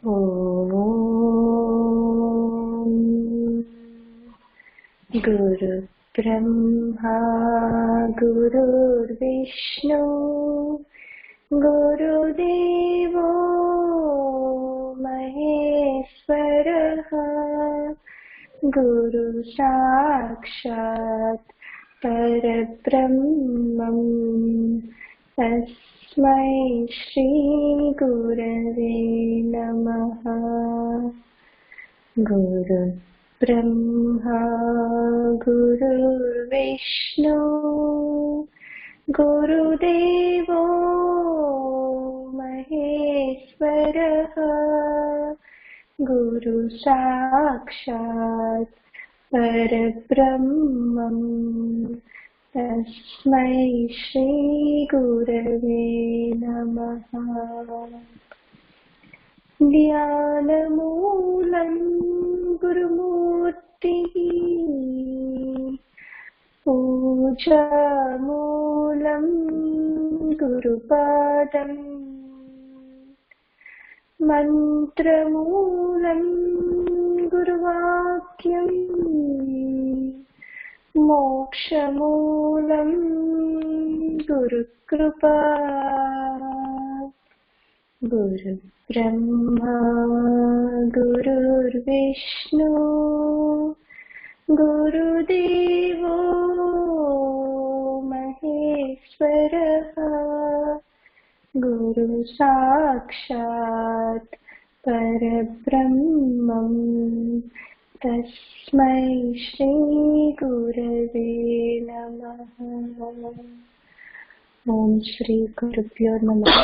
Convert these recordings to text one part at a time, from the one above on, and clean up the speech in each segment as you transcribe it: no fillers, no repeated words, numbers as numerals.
ఓం గురు బ్రహ్మా గురుర్విష్ణు గురుదేవో మహేశ్వరః గురు సాక్షాత్ పరబ్రహ్మం తస్మై శ్రీ గురవే నమః. గురు బ్రహ్మా గురుర్విష్ణు గురుదేవో మహేశ్వరః గురు సాక్షాత్ పరబ్రహ్మం తస్మై శ్రీ గురవే నమః. ధ్యానమూలం గురుమూర్తిః పూజామూలం గురుపాదం మంత్రమూలం గురువాక్యం మోక్షమూలం గురుకృపా. గురు బ్రహ్మా గురుర్విష్ణు గురుదేవో మహేశ్వరః గురు సాక్షాత్ పరబ్రహ్మం తస్మై శ్రీ గురవే నమః. ఓం శ్రీ గురుభ్యో నమః.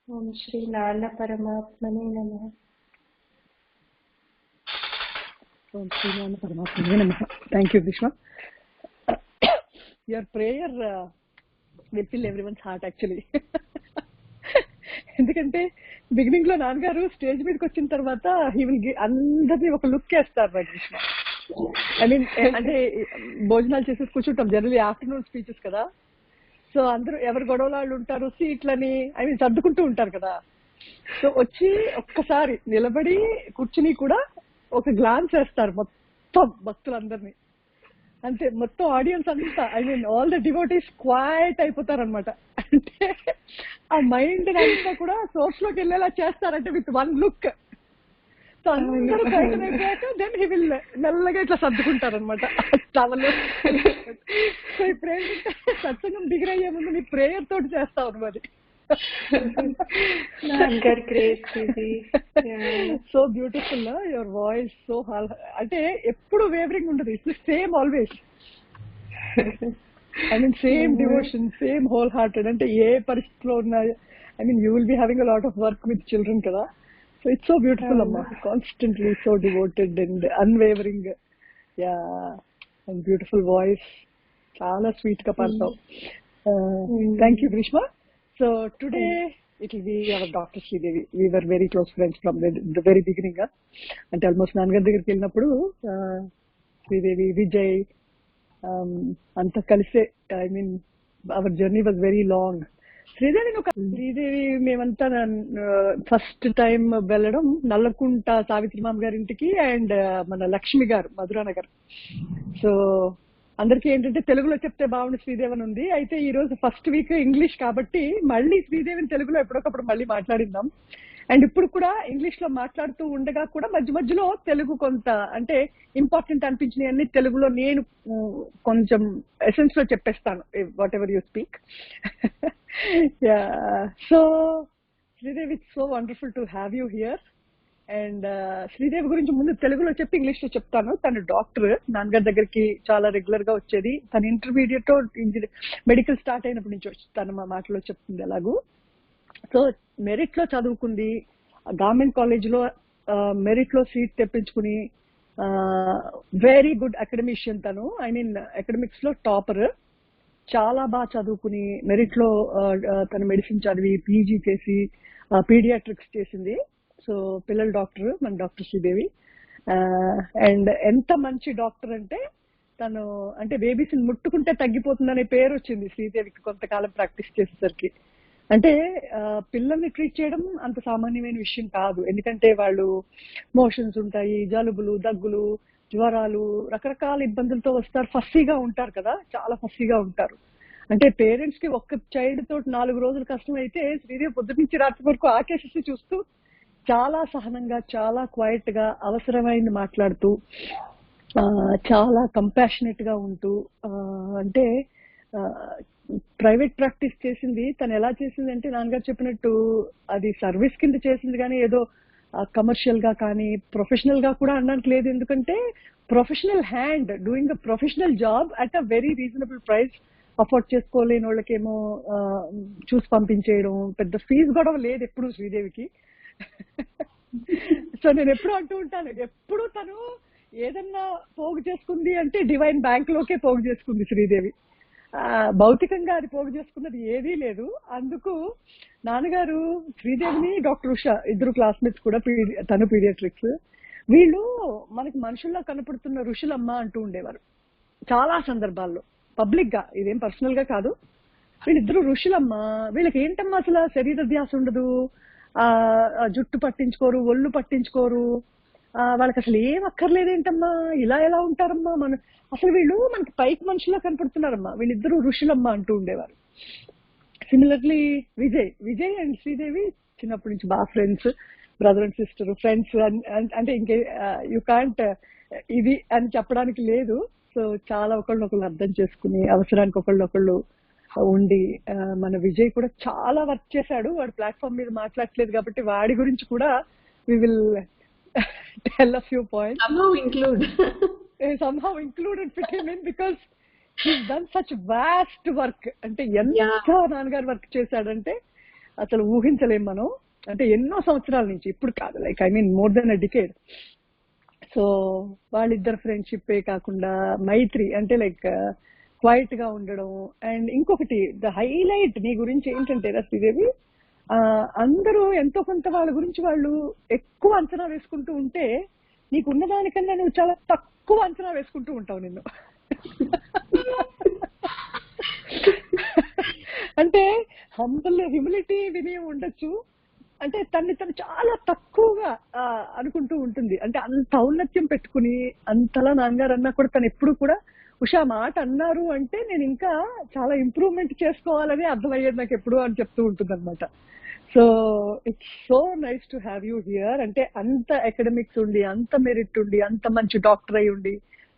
ఓం శ్రీ నాన్న పరమాత్మనే నమః. ఓం శ్రీ నాన్న పరమాత్మనే నమః. థ్యాంక్ యూ విశ్వ. Your prayer will fill everyone's heart actually. ఎందుకంటే బిగినింగ్ లో నాన్నగారు స్టేజ్ మీదకి వచ్చిన తర్వాత హీ విల్ అందరినీ ఒక లుక్ వేస్తారు నాకు విశ్వ. ఐ మీన్ అంటే భోజనాలు చేసేసి కూర్చుంటాం, జనరల్లీ ఆఫ్టర్నూన్ స్పీచెస్ కదా, సో అందరూ ఎవరు గొడవలు వాళ్ళు ఉంటారు, సీట్లని ఐ మీన్ సర్దుకుంటూ ఉంటారు కదా. సో వచ్చి ఒక్కసారి నిలబడి కూర్చుని కూడా ఒక గ్లాన్స్ వేస్తారు మొత్తం భక్తులందరినీ. అంతే, మొత్తం ఆడియన్స్ అంతా I mean all the devotees quiet అయిపోతారు అనమాట. అంటే ఆ మైండ్ అంతా కూడా సోర్స్ లోకి వెళ్ళేలా చేస్తారంటే విత్ వన్ లుక్. సో అందరూ క్వైట్ అయిపోయాక దెన్ హీ విల్ మెల్లగా ఇట్లా సర్దుకుంటారు అనమాట టవల్. సో ఇప్పుడు ఏంటంటే సత్సంగం బిగిరయ్యే ముందు నీ ప్రేయర్ తోటి చేస్తావు మరి. So beautiful your voice, so అంటే ఎప్పుడు వేవరింగ్ ఉండదు, it's same always. I mean same devotion, same whole hearted. అంటే ఏ పరిస్థితిలో ఉన్నా I mean you will be having a lot of work with children కదా. సో ఇట్స్ సో బ్యూటిఫుల్ అమ్మా, constantly so devoted and unwavering. Yeah, and beautiful voice, చాలా sweet గా పాడతావు. Thank you Greeshma. So today it will be our Dr. Sreedevi. We were very close friends from the very beginning. అంటే almost నాన్నగారి దగ్గరికి వెళ్ళినప్పుడు శ్రీదేవి, విజయ్ అంతా కలిసే. I mean hour journey was very long. Sridevi మేమంతా first time వెళ్ళడం నల్లకుంట సావిత్రిమామ గారింటికి అండ్ మన లక్ష్మి గారు మధురానగర్. సో అందరికీ ఏంటంటే తెలుగులో చెప్తే బాగుంది శ్రీదేవి అని ఉంది. అయితే ఈ రోజు ఫస్ట్ వీక్ ఇంగ్లీష్ కాబట్టి మళ్ళీ శ్రీదేవిని తెలుగులో ఎప్పటికప్పుడు మళ్ళీ మాట్లాడిందాం. అండ్ ఇప్పుడు కూడా ఇంగ్లీష్ లో మాట్లాడుతూ ఉండగా కూడా మధ్య మధ్యలో తెలుగు కొంత అంటే ఇంపార్టెంట్ అనిపించినవి అన్ని తెలుగులో నేను కొంచెం ఎసెన్స్ లో చెప్పేస్తాను, what ever you speak. So Sridevi, it's so wonderful to have you here. And Sridevi గురించి ముందు తెలుగులో చెప్పి ఇంగ్లీష్ లో చెప్తాను. తను డాక్టర్, నాన్నగారి దగ్గరికి చాలా రెగ్యులర్ గా వచ్చేది. తను ఇంటర్మీడియట్ మెడికల్ స్టార్ట్ అయినప్పటి నుంచి తను మా మాటలో చెప్తుంది ఎలాగూ. సో మెరిట్ లో చదువుకుంది, గవర్నమెంట్ కాలేజ్ లో మెరిట్ లో సీట్ తెప్పించుకుని వెరీ గుడ్ అకాడమిషియన్ తను. ఐ మీన్ అకాడమిక్స్ లో టాపర్, చాలా బాగా చదువుకుని మెరిట్ లో తను మెడిసిన్ చదివి పీజీ చేసి పీడియాట్రిక్స్ చేసింది. సో పిల్లల డాక్టర్ మన డాక్టర్ శ్రీదేవి. అండ్ ఎంత మంచి డాక్టర్ అంటే తను అంటే బేబీస్ ముట్టుకుంటే తగ్గిపోతుందనే పేరు వచ్చింది శ్రీదేవికి కొంతకాలం ప్రాక్టీస్ చేసేసరికి. అంటే పిల్లల్ని ట్రీట్ చేయడం అంత సామాన్యమైన విషయం కాదు. ఎందుకంటే వాళ్ళు మోషన్స్ ఉంటాయి, జలుబులు, దగ్గులు, జ్వరాలు, రకరకాల ఇబ్బందులతో వస్తారు. ఫస్సీగా ఉంటారు కదా, చాలా ఫస్సీగా ఉంటారు. అంటే పేరెంట్స్ కి ఒక్క చైల్డ్ తోటి 4 రోజులు కష్టం అయితే, శ్రీదేవి పొద్దు నుంచి రాత్రి వరకు ఆకేసి చూస్తూ చాలా సహనంగా, చాలా క్వైట్ గా అవసరమైంది మాట్లాడుతూ, చాలా కంపాషనేట్ గా ఉంటూ, అంటే ప్రైవేట్ ప్రాక్టీస్ చేసింది తను ఎలా చేసింది అంటే, నాన్నగారు చెప్పినట్టు అది సర్వీస్ కింద చేసింది, కానీ ఏదో కమర్షియల్ గా కానీ ప్రొఫెషనల్ గా కూడా అనడానికి లేదు. ఎందుకంటే professional hand doing a professional job at a very reasonable price, afford చేసుకోలేని వాళ్ళకేమో చూసి పంపించేయడం, పెద్ద ఫీజు గొడవ లేదు ఎప్పుడు శ్రీదేవికి. సో నేను ఎప్పుడు అంటూ ఉంటాను, ఎప్పుడు తను ఏదన్నా పోగు చేసుకుంది అంటే డివైన్ బ్యాంక్ లోకే పోగు చేసుకుంది శ్రీదేవి. భౌతికంగా అది పోగు చేసుకున్నది ఏదీ లేదు. అందుకు నాన్నగారు శ్రీదేవిని డాక్టర్ ఉషా ఇద్దరు క్లాస్మేట్స్ కూడా, తను పీడియాట్రిక్స్, వీళ్ళు మనకి మనుషుల్లా కనపడుతున్న ఋషులమ్మ అంటూ ఉండేవారు చాలా సందర్భాల్లో, పబ్లిక్ గా, ఇదేం పర్సనల్ గా కాదు. వీళ్ళిద్దరు ఋషులమ్మ, వీళ్ళకి ఏంటమ్మా అసలు శరీర ధ్యాస ఉండదు, జుట్టు పట్టించుకోరు, ఒళ్ళు పట్టించుకోరు, వాళ్ళకి అసలు ఏం అక్కర్లేదేంటమ్మా, ఇలా ఎలా ఉంటారమ్మా, అసలు వీళ్ళు మనకి పైకి మనుషులా కనపడుతున్నారమ్మా, వీళ్ళిద్దరు ఋషులమ్మ అంటూ ఉండేవారు. సిమిలర్లీ విజయ్ అండ్ శ్రీదేవి చిన్నప్పటి నుంచి బాగా friends, brother and sister, friends. అంటే ఇంకే యూ కాంట్ ఇది అని చెప్పడానికి లేదు. సో చాలా ఒకళ్ళనొకళ్ళు అర్థం చేసుకుని, అవసరానికి ఒకళ్ళు ఉండి, మన విజయ్ కూడా చాలా వర్క్ చేశాడు. వాడు ప్లాట్ఫామ్ మీద మాట్లాడలేదు కాబట్టి వాడి గురించి కూడా we will tell a few points, somehow include and fit him in, because he's done such vast work. అంటే ఎంత నాన్నగారు వర్క్ చేశాడంటే అసలు ఊహించలేం మనం. అంటే ఎన్నో సంవత్సరాల నుంచి, ఇప్పుడు కాదు, like I mean more than a decade. So వాళ్ళిద్దరు ఫ్రెండ్షిప్ కాకుండా మైత్రి, అంటే లైక్ క్వైట్ గా ఉండడం. అండ్ ఇంకొకటి ద హైలైట్ నీ గురించి ఏంటంటే శ్రీదేవి, అందరూ ఎంతో కొంత వాళ్ళ గురించి వాళ్ళు ఎక్కువ అంచనా వేసుకుంటూ ఉంటే, నీకున్న దానికన్నా నువ్వు చాలా తక్కువ అంచనా వేసుకుంటూ ఉంటావు నిన్ను. అంటే హ్యూమిలిటీ వినయం ఉండొచ్చు, అంటే తను చాలా తక్కువగా అనుకుంటూ ఉంటుంది. అంటే అంత ఔన్నత్యం పెట్టుకుని, అంతలా నాన్నగారు అన్నా కూడా తను ఎప్పుడు కూడా ఉషా మాట అన్నారు అంటే నేను ఇంకా చాలా ఇంప్రూవ్మెంట్ చేసుకోవాలని అర్థమయ్యేది నాకు ఎప్పుడు అని చెప్తూ ఉంటుంది అనమాట. So it's so nice to have you here. అంటే అంత అకాడమిక్స్ ఉండి, అంత మెరిట్ ఉండి, అంత మంచి డాక్టర్ అయి ఉండి,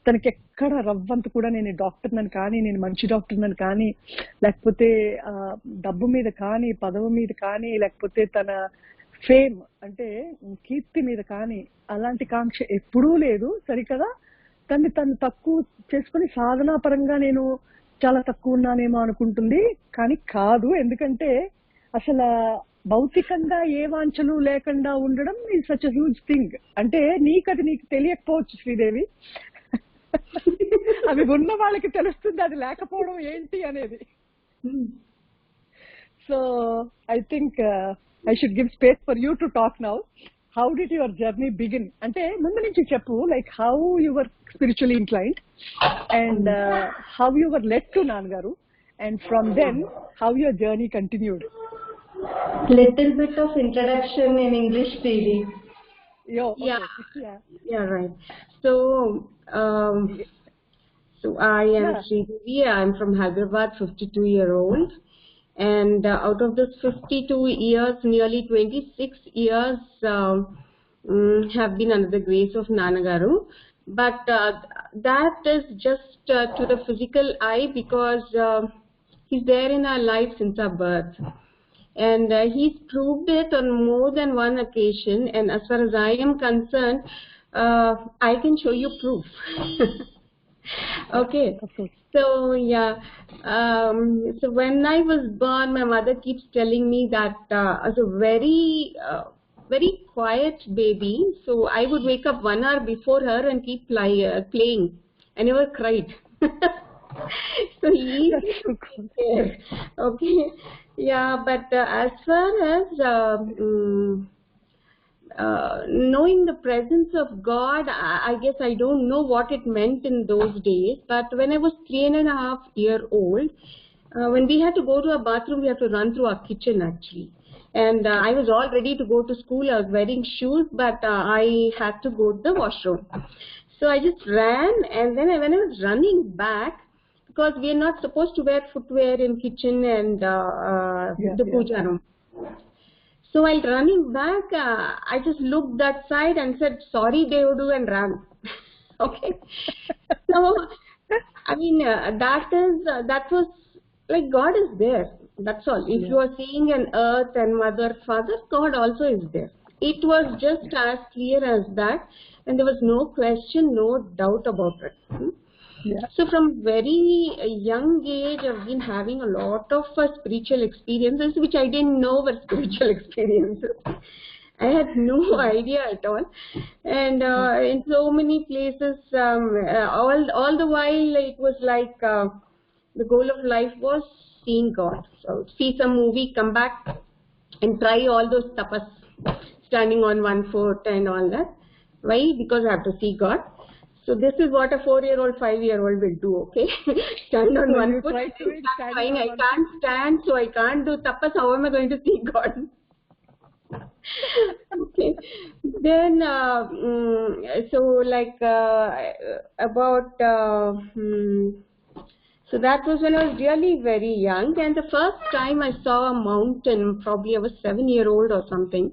తనకి ఎక్కడ రవ్వంత కూడా నేను డాక్టర్ నని కానీ, నేను మంచి డాక్టర్ నని కానీ, లేకపోతే డబ్బు మీద కానీ, పదవి మీద కానీ, లేకపోతే తన ఫేమ్ అంటే కీర్తి మీద కానీ అలాంటి కాంక్ష ఎప్పుడూ లేదు. సరికదా, తను తక్కువ చేసుకుని సాధనా పరంగా నేను చాలా తక్కువ ఉన్నానేమో అనుకుంటుంది, కానీ కాదు. ఎందుకంటే అసలు భౌతికంగా ఏ వాంఛలు లేకుండా ఉండడం is such a huge thing. అంటే నీకు తెలియకపోవచ్చు శ్రీదేవి, అవి ఉన్న వాళ్ళకి తెలుస్తుంది అది లేకపోవడం ఏంటి అనేది. So I think I should give space for you to talk now. How did your journey begin? అంటే ముందు నుంచి చెప్పు, like how you were spiritually inclined and how you were led to Nannagaru, and from then how your journey continued. Little bit of introduction in English, Sreedevi. Okay. Yeah, right. So I am Sreedevi. I am from Hyderabad, 52-year-old. And out of this 52 years, nearly 26 years have been under the grace of Nannagaru. But that is just to the physical eye, because he's there in our life since our birth. And he's proved it on more than one occasion. And as far as I am concerned, I can show you proof. Okay. So yeah, so when I was born, my mother keeps telling me that I was a very quiet baby. So I would wake up 1 hour before her and keep playing. I never cried. So okay, yeah. But as far as knowing the presence of God, I guess I don't know what it meant in those days. But when I was 3.5 years old, when we had to go to a bathroom, we had to run through our kitchen actually. And I was all ready to go to school. I was wearing shoes, but I had to go to the washroom. So I just ran, and then when I was running back, because we are not supposed to wear footwear in kitchen and the puja room. So while running back, I just looked that side and said, "Sorry, Devudu," and ran. Okay. So, I mean, that was like God is there. That's all. If you are seeing an earth and mother, father, God also is there. It was just as clear as that, and there was no question, no doubt about it. Yeah. So from very young age, I've been having a lot of spiritual experiences, which I didn't know were spiritual experiences. I had no idea at all, and in so many places, all the while it was like the goal of life was seeing God. So see some movie, come back, and try all those tapas, standing on one foot and all that. Why? Because I have to see God. So this is what a 4-year-old, 5-year-old will do, okay? Stand on one foot. I can't stand, so I can't do tapas. How am I going to see God? Okay. Then, so like so that was when I was really very young. And the first time I saw a mountain, probably I was 7-year-old or something.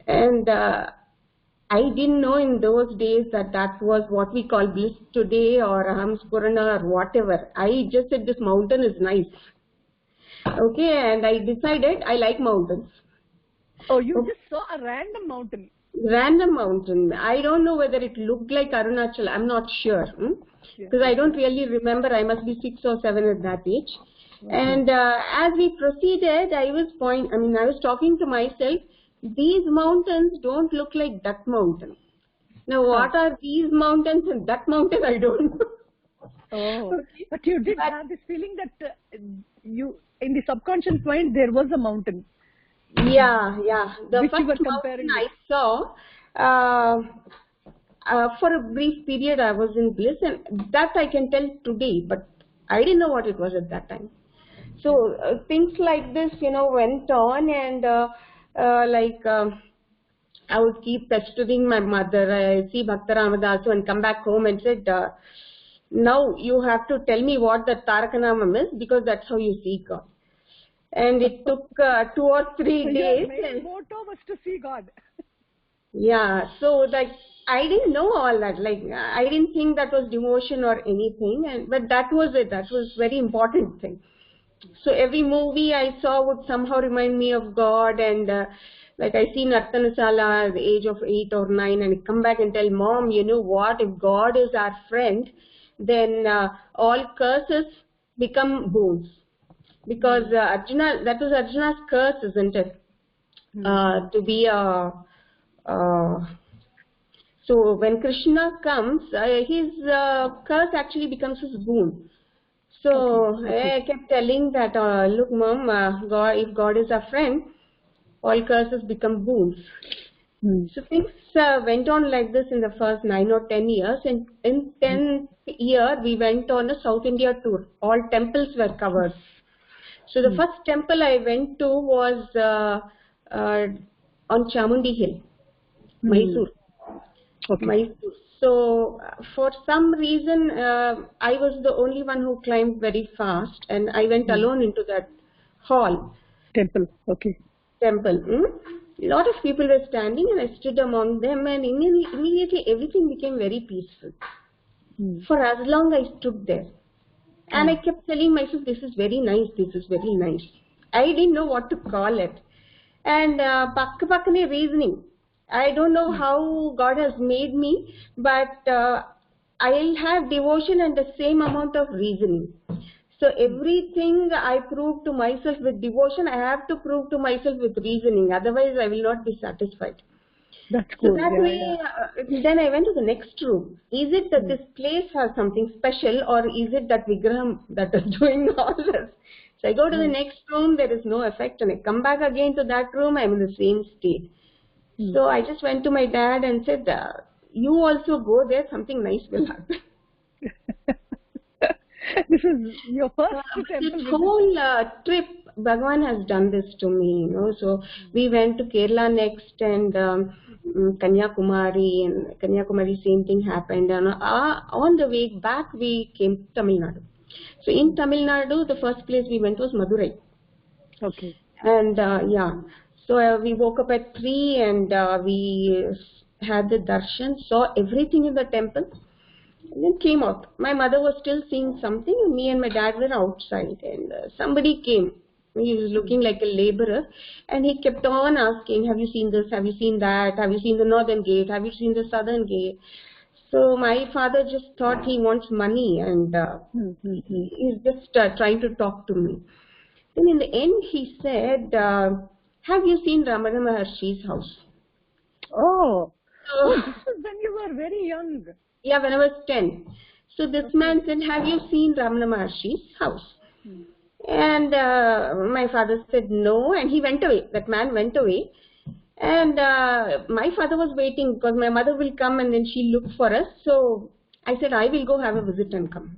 And I didn't know in those days that was what we call bliss today or Ahamspurana or whatever. I just said this mountain is nice. Okay, and I decided I like mountains. Oh, you just saw a random mountain. Random mountain. I don't know whether it looked like Arunachal. I'm not sure. Because I don't really remember. I must be 6 or 7 at that age. And as we proceeded, I was talking to myself, these mountains don't look like that mountain. Now, what are these mountains and that mountain? I don't know. Oh, okay. But you did have this feeling that you, in the subconscious mind, there was a mountain. Yeah. The which first you were mountain I saw, for a brief period I was in bliss, and that I can tell today, but I didn't know what it was at that time. So things like this, went on, and I would keep pestering my mother. I see Bhakta Ramadasu and come back home and said, now you have to tell me what the Tarakanamam is, because that's how you see God. And it took 2 or 3 days. Your main motto was to see God. Yeah, so I didn't know all that. I didn't think that was devotion or anything, but that was it. That was very important thing. So every movie I saw would somehow remind me of God, and I see Nartanasala at the age of 8 or 9, and I come back and tell Mom, you know what? If God is our friend, then all curses become boons. Because Arjuna, that was Arjuna's curse, isn't it? To be a so when Krishna comes, his curse actually becomes his boon. So I kept telling that, look, Mom, God, if God is our friend, all curses become boons. So things went on like this in the first 9 or 10 years, and in 10th year we went on a South India tour. All temples were covered. So the first temple I went to was on Chamundi Hill, Mysore. Okay. Mysore. So for some reason, I was the only one who climbed very fast, and I went alone into that hall. Temple, okay. Temple. A lot of people were standing, and I stood among them, and immediately everything became very peaceful. For as long I stood there. And I kept telling myself, this is very nice, this is very nice. I didn't know what to call it. And pakkane reasoning. I don't know how God has made me, but I'll have devotion and the same amount of reasoning. So everything I prove to myself with devotion, I have to prove to myself with reasoning. Otherwise, I will not be satisfied. That's cool. So that way, then I went to the next room. Is it that this place has something special, or is it that Vigraham that is doing all this? So I go to the next room, there is no effect, and I come back again to that room, I'm in the same state. So I just went to my dad and said, you also go there, something nice will happen. This is your first temple This visit. whole trip, Bhagavan has done this to me, you know. So we went to Kerala next, and Kanyakumari, and Kanyakumari same thing happened. And on the way back, we came to Tamil Nadu. So in Tamil Nadu, the first place we went was Madurai. Okay. And yeah, so we woke up at 3 and we had the darshan, saw everything in the temple, and then came out. My mother was still seeing something, and me and my dad were outside, and somebody came. He was looking like a laborer, and he kept on asking, have you seen this, have you seen that, have you seen the northern gate, have you seen the southern gate? So my father just thought he wants money, and he's just trying to talk to me. Then in the end he said, have you seen Ramana Maharshi's house? Oh, So, this is when you were very young. yeah, when I was 10. So this man said, have you seen Ramana Maharshi's house? And my father said no, and he went away. That man went away. And my father was waiting because my mother will come and then she'll look for us. So I said, I will go have a visit and come.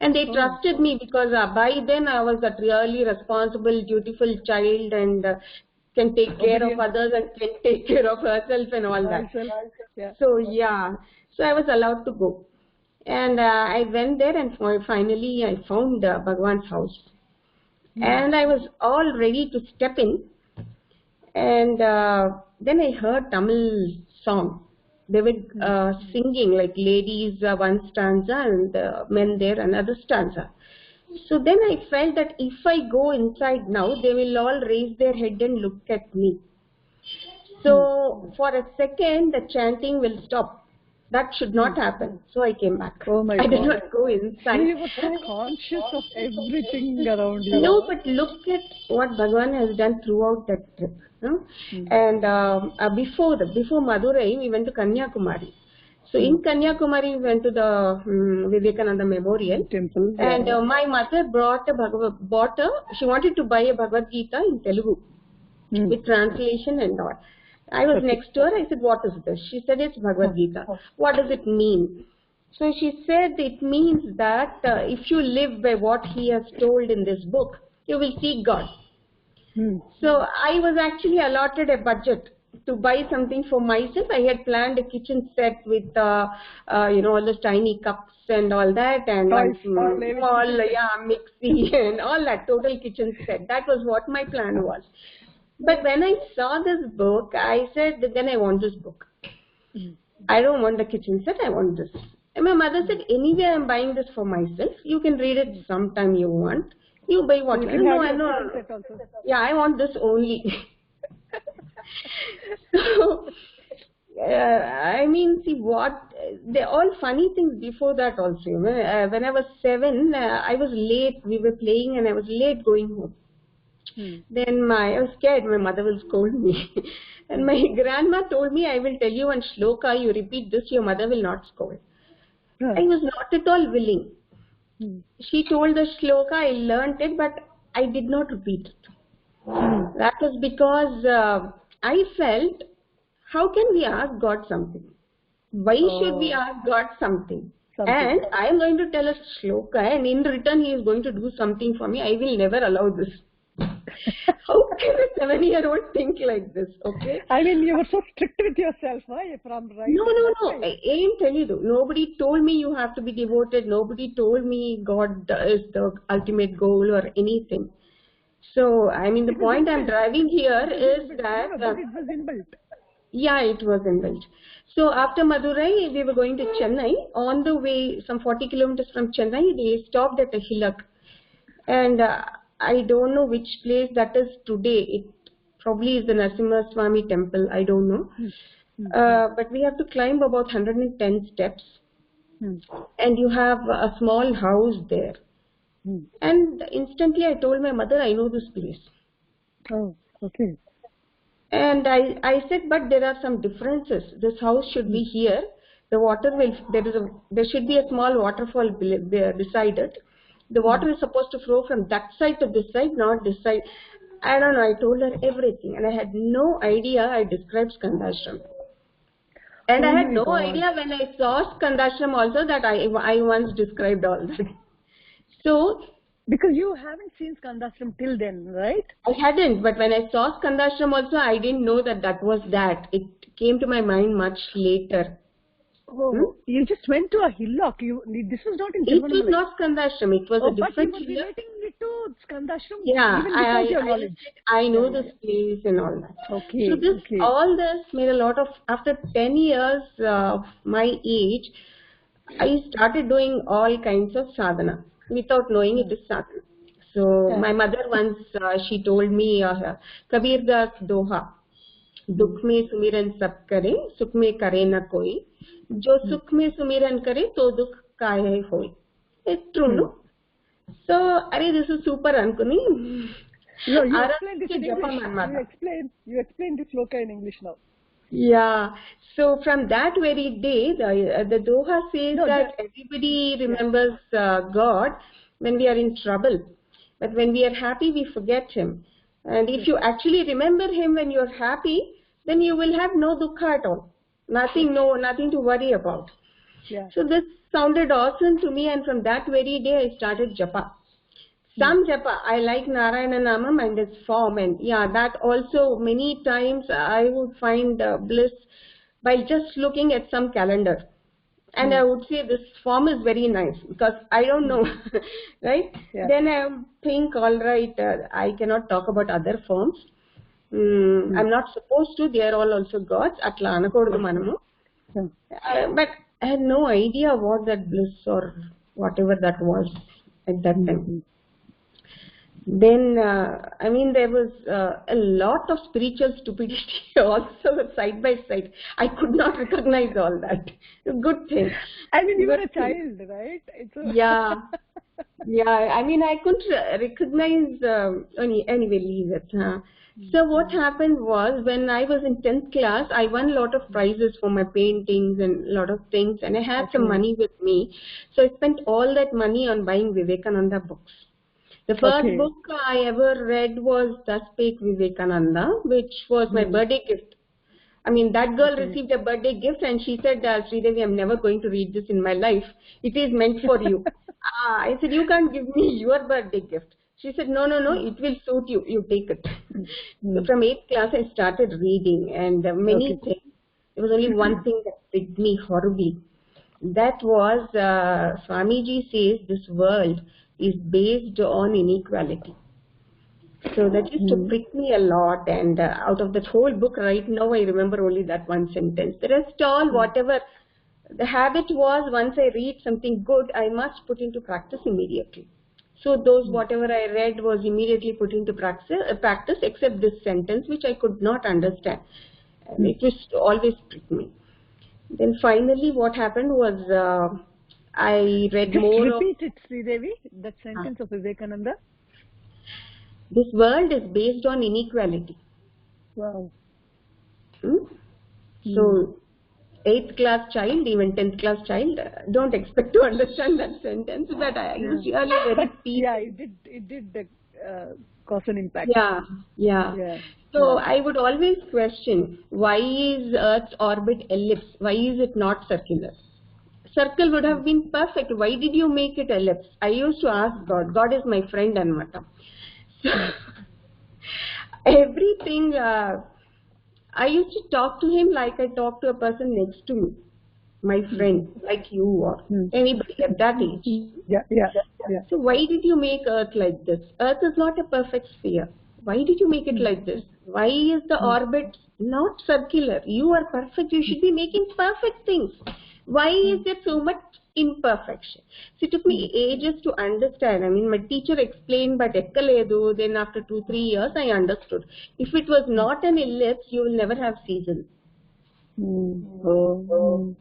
And they trusted me because by then I was that really responsible, dutiful child, and can take care of others and can take care of herself and all that. Yeah. So yeah, so I was allowed to go. And I went there, and finally I found Bhagwan's house. And I was all ready to step in. And then I heard Tamil song. They were singing, like ladies one stanza and men there another stanza. So then I felt that if I go inside now, they will all raise their head and look at me. So for a second, the chanting will stop. That should not happen. So I came back. Oh my I did God. not go inside. You were so conscious of everything around you. No, but look at what Bhagavan has done throughout that trip. No? And before Madurai, we went to Kanyakumari. So in Kanyakumari, we went to the Vivekananda Memorial Temple. and my mother she wanted to buy a Bhagavad Gita in Telugu with translation and all. I was next to her. I said, what is this? She said, it's Bhagavad Gita. What does it mean? So she said, it means that if you live by what he has told in this book, you will see God. So I was actually allotted a budget to buy something for myself. I had planned a kitchen set with, all the tiny cups and all that, and one small, mixie and all that, total kitchen set. That was what my plan was. But when I saw this book, I said, then I want this book. I don't want the kitchen set, I want this. And my mother said, anyway, I'm buying this for myself. You can read it sometime you want. You buy what you want. No. Yeah, I want this only. So, I mean, see they're all funny things before that also. When I was 7, I was late. We were playing and I was late going home. Then I was scared my mother will scold me. And my grandma told me, I will tell you one shloka, you repeat this, your mother will not scold. I was not at all willing. She told the shloka, I learnt it, but I did not repeat it. That was because I felt, how can we ask God something? Why should we ask God something? And I am going to tell a shloka, and in return he is going to do something for me. I will never allow this. How can a 7-year-old think like this? Okay. I mean, you were so strict with yourself, huh? If I'm right. No. I ain't tell you. Nobody told me you have to be devoted. Nobody told me God is the ultimate goal or anything. So, I mean, the point I'm driving here is that... But it was inbuilt. Yeah, it was inbuilt. So, after Madurai, we were going to Chennai. On the way, some 40 kilometers from Chennai, they stopped at a hillock. And I don't know which place that is today. It probably is the Narasimha Swami temple. I don't know. But we have to climb about 110 steps. And you have a small house there. And instantly I told my mother, I know this place. Oh, okay. And I said, but there are some differences. This house should be here. The water will, there should be a small waterfall beside it. The water is supposed to flow from that side to this side, not this side. I don't know, I told her everything. And I had no idea I described Skandashram. And I had no idea when I saw Skandashram also that I once described all that. So Because you haven't seen Skandashram till then, right? I hadn't, but when I saw Skandashram also, I didn't know that that was that. It came to my mind much later. Oh, you just went to a hillock. This was not in It was Tiruvannamalai. not Skandashram, it was a But you different were hillock. relating it to Skandashram Yeah, even without your knowledge. I know this place and all that. Okay. So all this made a lot of, after 10 years of my age, I started doing all kinds of sadhana without knowing it is sadhana. So my mother once, she told me, Kabir Das Doha, दुख में सुमिरन सब करे सुख में करे न कोई जो सुख में सुमिरन करे तो दुख काहे होई. It's true, no? So, this is super ankuni. No, you explain this in English. You explain this sloka in English now. Yeah. So from that very day, the Doha says that everybody remembers God when we are in trouble, but when we are happy, we forget Him. And if you actually remember Him when you are happy, then you will have no dukkha at all. Nothing to worry about. Yeah. So this sounded awesome to me, and from that very day I started japa. Some japa, I like Narayana Namam and its form, and that also many times I would find bliss by just looking at some calendar. And I would say this form is very nice because I don't know, right? Yeah. Then I think, all right, I cannot talk about other forms. I'm not supposed to. They are all also gods. Atla anakodu manamu. But I had no idea what that bliss or whatever that was at that time. Then, there was a lot of spiritual stupidity also side by side. I could not recognize all that. Good thing. You were a child, right? Yeah. I couldn't recognize, anyway, leave it. So what happened was, when I was in 10th class, I won a lot of prizes for my paintings and a lot of things, and I had some money with me. So I spent all that money on buying Vivekananda books. The first book I ever read was Das Spake Vivekananda, which was my birthday gift. That girl received a birthday gift and she said, Sreedevi, I'm never going to read this in my life. It is meant for you. I said, you can't give me your birthday gift. She said, no, it will suit you. You take it. So from 8th class, I started reading, and many things. There was only one thing that pricked me horribly. That was, Swamiji says this world is based on inequality. So that used to prick me a lot, and out of that whole book right now, I remember only that one sentence. The rest all, whatever the habit was, once I read something good, I must put into practice immediately. So those whatever I read was immediately put into practice, except this sentence, which I could not understand. And it was always prick me. Then finally what happened was, I read more of... Repeat it, Sreedevi, that sentence of Vivekananda. This world is based on inequality. Wow. So, 8th class child, even 10th class child, don't expect to understand that sentence, but I was really very deep. Yeah, it did cause an impact. Yeah. So, I would always question, why is Earth's orbit ellipse? Why is it not circular? Circle would have been perfect. Why did you make it ellipse? I used to ask God. God is my friend, Anmata. So, everything, I used to talk to him like I talk to a person next to me, my friend, like you or anybody at that age. Yeah. So why did you make Earth like this? Earth is not a perfect sphere. Why did you make it like this? Why is the orbit not circular? You are perfect. You should be making perfect things. Why is there so much imperfection? So it took me ages to understand. My teacher explained, but ekkaledu. Then after 2-3 years, I understood. If it was not an ellipse, you will never have seasons.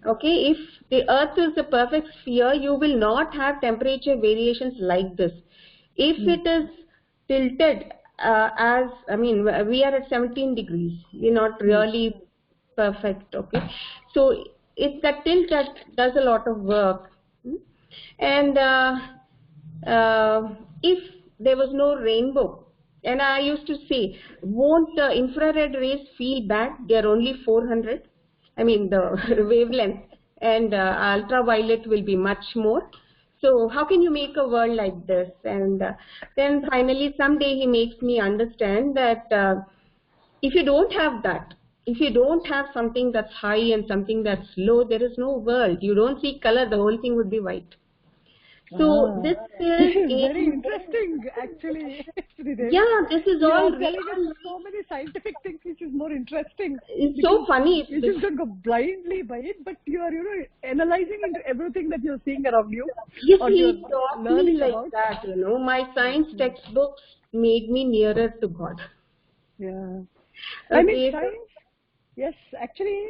Okay, if the Earth is a perfect sphere, you will not have temperature variations like this. If it is tilted we are at 17 degrees. We're not really perfect. Okay, so it's that tilt that does a lot of work. And if there was no rainbow, and I used to say, won't the infrared rays feel bad? They are only 400. The wavelength, and ultraviolet will be much more. So how can you make a world like this? And then finally someday he makes me understand that if you don't have that, if you don't have something that's high and something that's low, there is no world. You don't see color, the whole thing would be white. So this This is is very interesting, actually, Sridevi. yeah, this is You all are telling real. us so many scientific things, which is more interesting. It's so funny. You just don't go blindly by it, but you are, analyzing into everything that you're seeing around you, Yes, or he you're taught me learning like about. that, My science textbooks made me nearer to God. Yeah. I mean, Okay, science, yes, actually,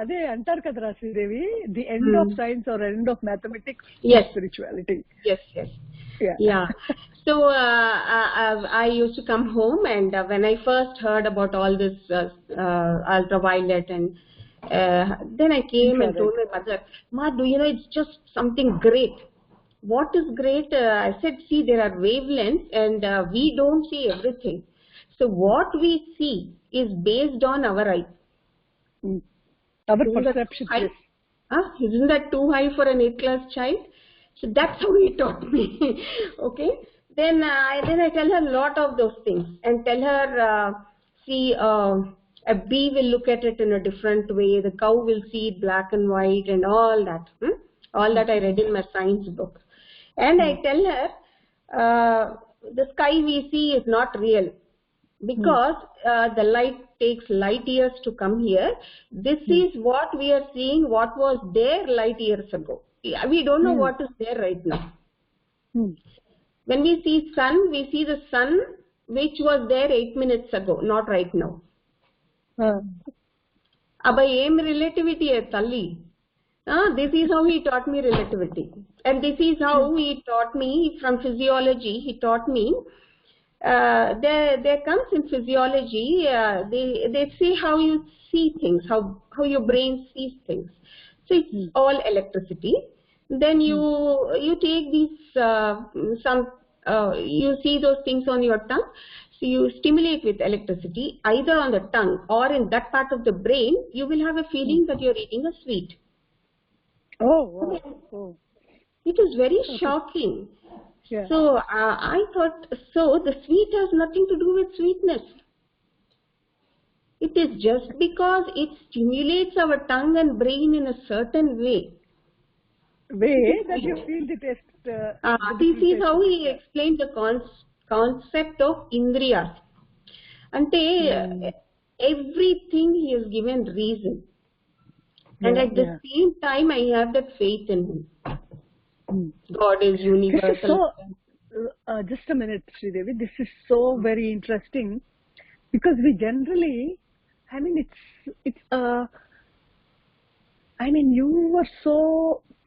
అదే అంటారు కదరా Sridevi, the end of science or end of mathematics yes, is spirituality. yes. Yeah. Yeah. So I used to come home, and when I first heard about all this ultraviolet, and then I came and told my mother, "Ma, do you know it's just something great." What is great? I said, "See, there are wavelengths, and we don't see everything. So what we see is based on our eye." Our Isn't that perception, too high? yes. Isn't that too high for an 8th class child? So that's how he taught me. Okay. Then I tell her a lot of those things and tell her, see, a bee will look at it in a different way. The cow will see it black and white and all that. All that I read in my science book. And I tell her, the sky we see is not real. Because the light takes light years to come here. This is what we are seeing, what was there light years ago. We don't know what is there right now. When we see sun, we see the sun which was there 8 minutes ago, not right now. Abba aim relativity hai talli. This is how he taught me relativity. And this is how he taught me from physiology. He taught me there comes in physiology, they say how you see things, how your brain sees things. So it's all electricity. Then you take these you see those things on your tongue. So you stimulate with electricity either on the tongue or in that part of the brain. You will have a feeling that you're eating a sweet. Oh, wow. It is very shocking. Yeah. So I thought, so the sweet has nothing to do with sweetness. It is just because it stimulates our tongue and brain in a certain way. That you feel the taste. This is how he explained the concept of indriyas. Ante everything he has given reason. And at the same time, I have that faith in him. God is universal. So, just a minute, Sridevi. This is so very interesting because we generally, I mean, you were so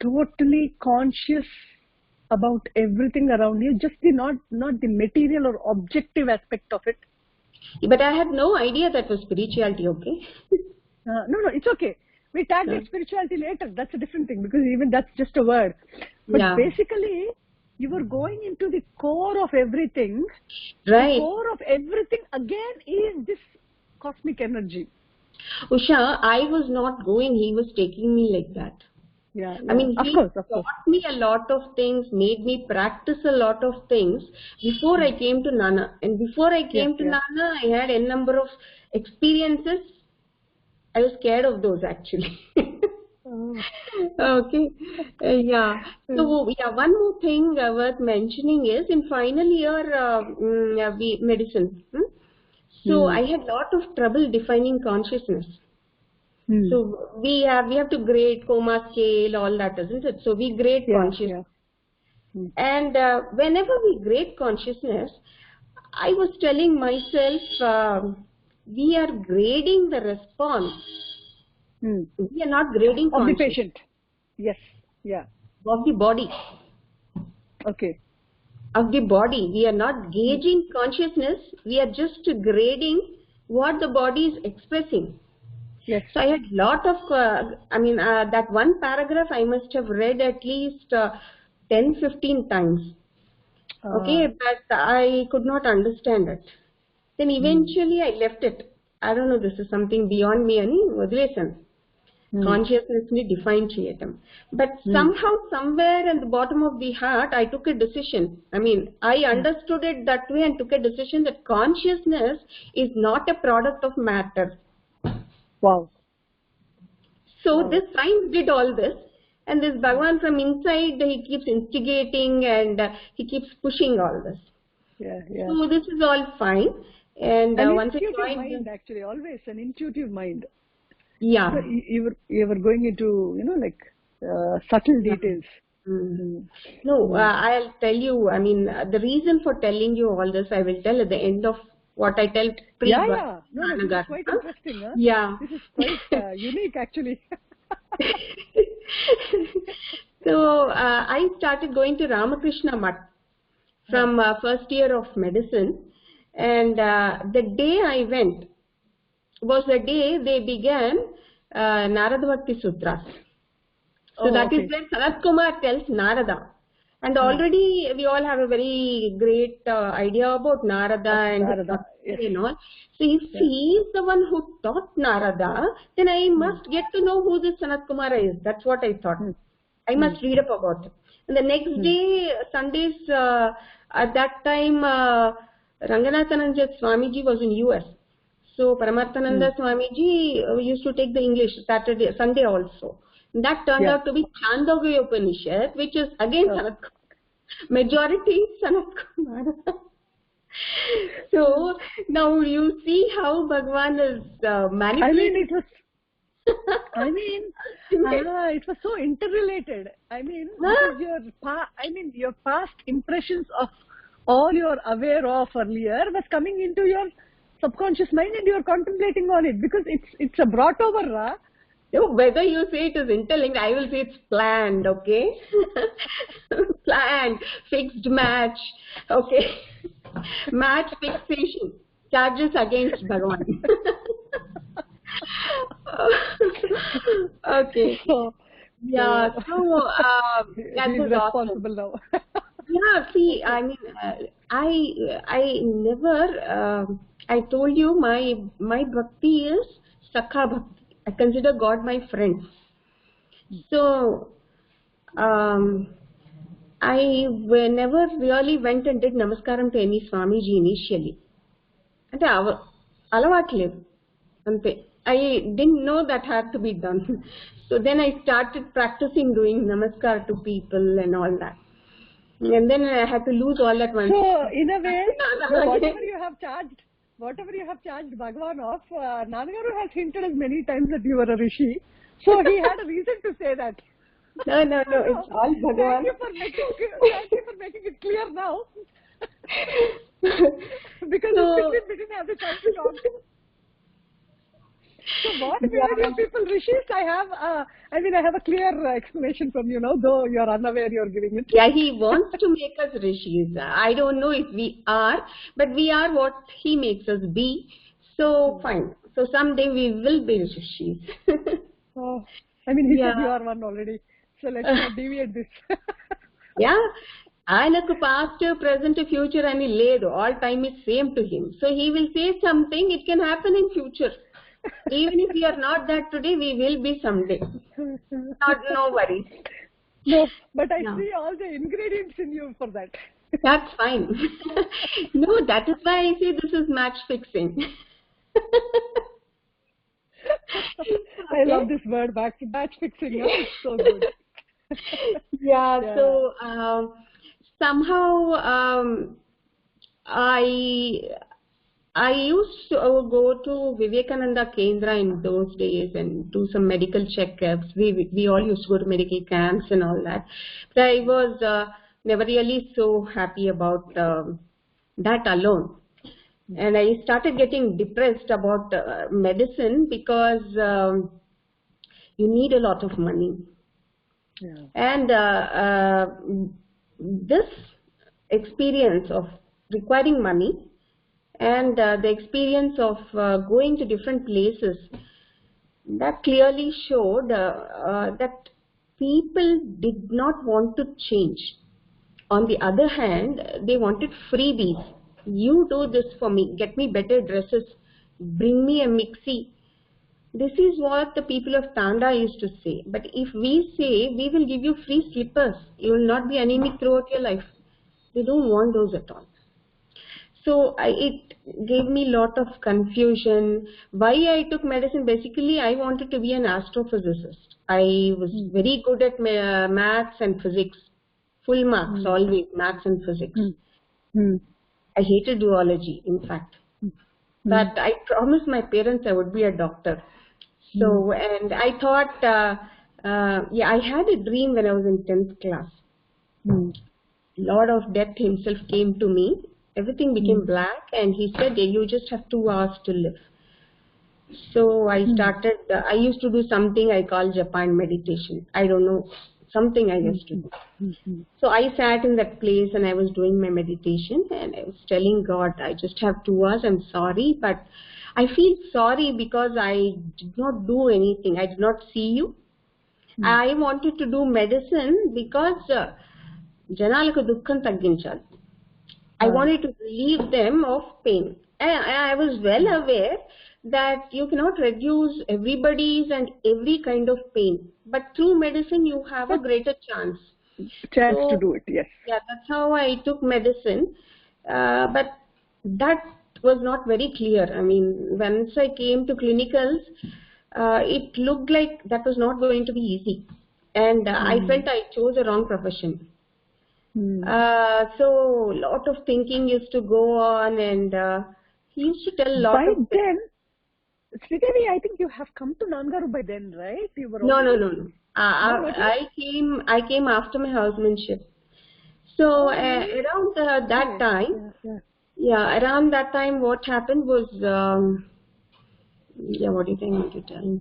totally conscious about everything around you, just not the material or objective aspect of it. But I had no idea that was spirituality. Okay. No, it's okay. We tag it spirituality later. That's a different thing because even that's just a word. But basically, you were going into the core of everything. Right. The core of everything again is this cosmic energy. Usha, I was not going. He was taking me like that. Yeah. I mean, of he course. taught me a lot of things, made me practice a lot of things before I came to Nana. And before I came to Nana, I had a number of experiences. I was scared of those actually. Okay. So, one more thing worth mentioning is in final year medicine. So, I had lot of trouble defining consciousness. So, we have to grade coma scale, all that, isn't it? So, we grade consciousness. And whenever we grade consciousness, I was telling myself, we are grading the response. We are not grading of the patient. Yes. Yeah. Of the body. Okay. Of the body. We are not gauging consciousness. We are just grading what the body is expressing. Yes. So I had lot of, that one paragraph I must have read at least 10-15 times. Okay, but I could not understand it. Then eventually I left it. I don't know, this is something beyond me. Consciousness ni define cheyadam. But somehow, somewhere in the bottom of the heart, I took a decision. I mean, I understood it that way and took a decision that consciousness is not a product of matter. Wow. So this science did all this, and this Bhagavan from inside, he keeps instigating and he keeps pushing all this. Yeah. So this is all fine. And An once I intuitive joined, mind, actually, always an intuitive mind. yeah. So you were going into, subtle details. No, I'll tell you, I mean, the reason for telling you all this, I will tell at the end of what I tell Yeah. No, this is quite interesting. Huh? Yeah. This is quite unique, actually. So, I started going to Ramakrishna Math from first year of medicine. And the day I went was the day they began Narada Bhakti Sutras. So that is where Sanat Kumar tells Narada. And already we all have a very great idea about Narada and all. So if he is the one who taught Narada, then I must get to know who this Sanat Kumara is. That's what I thought. I must read up about it. And the next day, Sundays, at that time, Ranganathananda Swamiji was in US. So Paramarthananda Swamiji used to take the English Sunday also. That turned out to be Chandogya Upanishad, which is again Sanat Kumara. Majority Sanat Kumara. So now you see how Bhagwan is manipulating. It was so interrelated. Because your past impressions of all you're aware of earlier was coming into your subconscious mind, and you're contemplating on it because it's a brought over. Whether you say it is interlinked, I will say it's planned, okay? Planned, fixed match, okay? Match fixation, charges against Bhagavan. Okay. So that was responsible awesome. Now. Yeah, see, I mean, I never, I told you my bhakti is Sakha Bhakti. I consider God my friend. So, I never really went and did namaskaram to any Swamiji initially. Ante alavatledu. Ante. I didn't know that had to be done. So then I started practicing doing namaskar to people and all that. And then I had to lose all that one. So, in a way, whatever you have charged Bhagavan off, Nannagaru has hinted as many times that you were a rishi. So he had a reason to say that. No, it's all Bhagavan. Thank you for making it clear now. Because we didn't have the chance to talk. So what made you people rishis? I have a clear explanation from you now, though you're unaware you're giving it. Yeah, he wants to make us rishis. I don't know if we are, but we are what he makes us be. So fine. So someday we will be rishis. He said you are one already. So let's not deviate this. Yeah. Ayanaku past, present, future ani ledu. All time is same to him. So he will say something, it can happen in future. Even if we are not that today, we will be someday. No worries. No, but I see all the ingredients in you for that. That's fine. No, that is why I say this is match fixing. I love this word, match fixing. It's so good. So somehow I used to go to Vivekananda Kendra in those days and do some medical checkups. We all used to go to medical camps and all that. But I was never really so happy about that alone. And I started getting depressed about medicine because you need a lot of money. Yeah. And this experience of requiring money and the experience of going to different places, that clearly showed that people did not want to change. On the other hand, they wanted freebies. You do this for me, get me better dresses, bring me a mixie, This is what the people of Tanda used to say. But if we say, we will give you free slippers, you will not be anemic throughout your life. They don't want those at all. So it gave me lot of confusion. Why I took medicine? Basically, I wanted to be an astrophysicist. I was very good at maths and physics. Full marks, always, maths and physics. I hated zoology, in fact. But I promised my parents I would be a doctor. So, and I thought, I had a dream when I was in 10th class. Lord of Death himself came to me. Everything became black, and he said, you just have 2 hours to live. So I started, I used to do something I call Japan meditation. I don't know, something I used to do. So I sat in that place and I was doing my meditation, and I was telling God, I just have 2 hours, I'm sorry, but I feel sorry because I did not do anything. I did not see you. I wanted to do medicine because Janalaku Dukkam Tagginchali. I wanted to relieve them of pain. And I was well aware that you cannot reduce everybody's and every kind of pain. But through medicine, you have a greater chance. To do it, yes. Yeah, that's how I took medicine. But that was not very clear. I mean, once I came to clinicals, it looked like that was not going to be easy. And I felt I chose a wrong profession. So a lot of thinking used to go on, and he used to tell a lot of... By then, Sreedevi, I think you have come to Nannagaru by then, right? You were No. I came after my housemanship. So around that time, around that time, what happened was, what do you think I want to tell?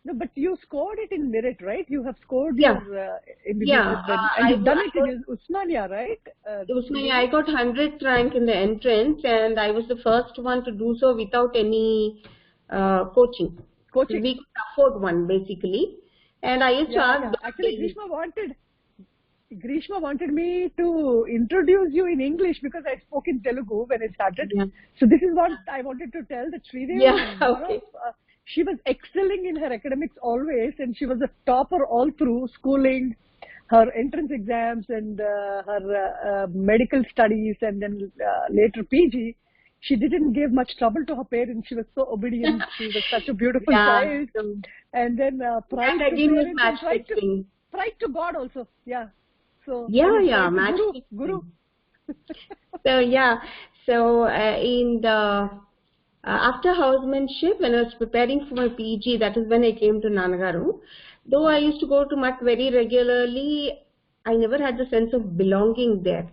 No, but you scored it in merit, right? You have scored your in the and you've done it in Usmania, right? Usmania, I got 100th rank in the entrance, and I was the first one to do so without any coaching. We could afford one, basically. And I used to ask... Actually, Grishma wanted me to introduce you in English because I spoke in Telugu when I started. So this is what I wanted to tell the Sreedevi. She was excelling in her academics always, and she was a topper all through schooling, her entrance exams, and her medical studies, and then later PG. She didn't give much trouble to her parents. She was so obedient. She was such a beautiful child. And then pride to parents and pride to God also. Yeah. So Guru. So in the after housemanship, when I was preparing for my PG, that is when I came to Nannagaru. Though I used to go to Mutt very regularly, I never had the sense of belonging there.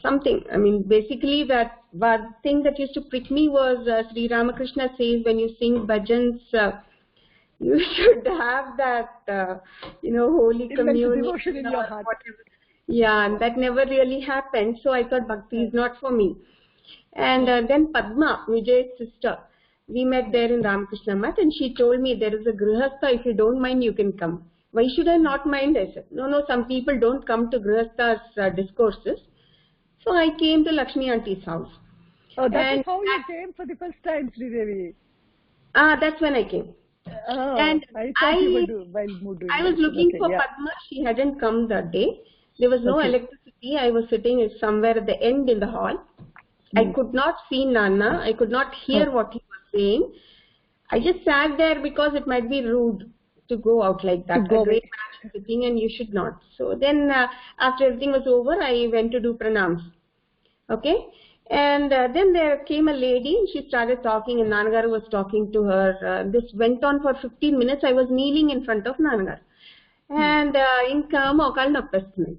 Something, I mean, basically that one thing that used to prick me was Sri Ramakrishna says when you sing bhajans, you should have that, holy communion. Devotion in your heart. Yeah, and that never really happened. So I thought bhakti is not for me. And then Padma, Vijay's sister, we met there in Ramakrishna Math, and she told me there is a grihastha, if you don't mind, you can come. Why should I not mind? I said, no, some people don't come to grihastha's discourses. So I came to Lakshmi Auntie's house. Oh, that is how you came for the first time, Sreedevi. That's when I came. And I was looking for Padma. She hadn't come that day. There was no electricity. I was sitting somewhere at the end in the hall. I could not see Nana. I could not hear what he was saying. I just sat there because it might be rude to go out like that. A great man is sitting and you should not. So then after everything was over, I went to do pranams. Okay. And then there came a lady and she started talking, and Nannagaru was talking to her. This went on for 15 minutes. I was kneeling in front of Nannagaru. And ఇంకా మోకాళ్ళు నొప్పేస్తున్నాయి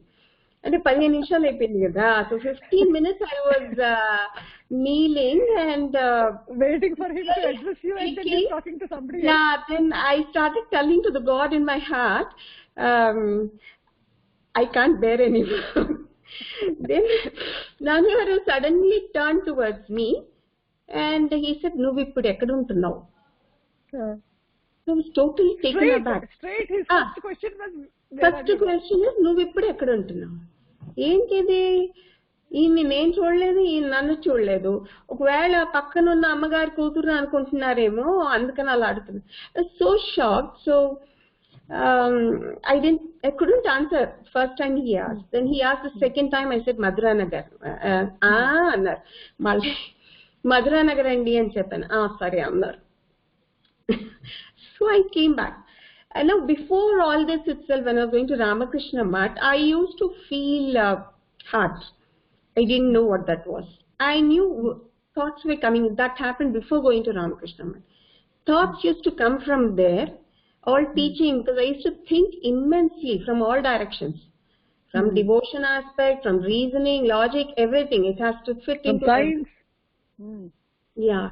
అంటే 15 నిమిషాలు అయిపోయింది కదా. So 15 minutes I was kneeling and waiting for him to address you, and then you're talking to somebody else. Yeah, then I started telling to the God in my heart, I can't bear anymore. Then Nannagaru suddenly turned towards me and he said, "Nuvu ippudu ekkada untunnavu?" I was totally taken aback. Straight, his first question was... First question is, "Nuvu ippudu ekkada untunnavu?" Entidi? ఈయన్ని నేను చూడలేదు, ఈయన నన్ను చూడలేదు. ఒకవేళ పక్కనున్న అమ్మగారి కూతురు అనుకుంటున్నారేమో, అందుకని అలా అడుగుతుంది. So shock. So I couldn't answer first time he asked. Then he asked the second time. I said Madhuranagar. అన్నారు. మళ్ళీ మధురానగర్ అండి అని చెప్పాను. సరే అన్నారు. So I came back. And now before all this itself, when I was going to Ramakrishna Math, I used to feel hard. I didn't know what that was. I knew thoughts were coming. That happened before going to Ramakrishna Math. Thoughts used to come from there, all teaching, because I used to think immensely from all directions. From devotion aspect, from reasoning, logic, everything. It has to fit into science. Yeah.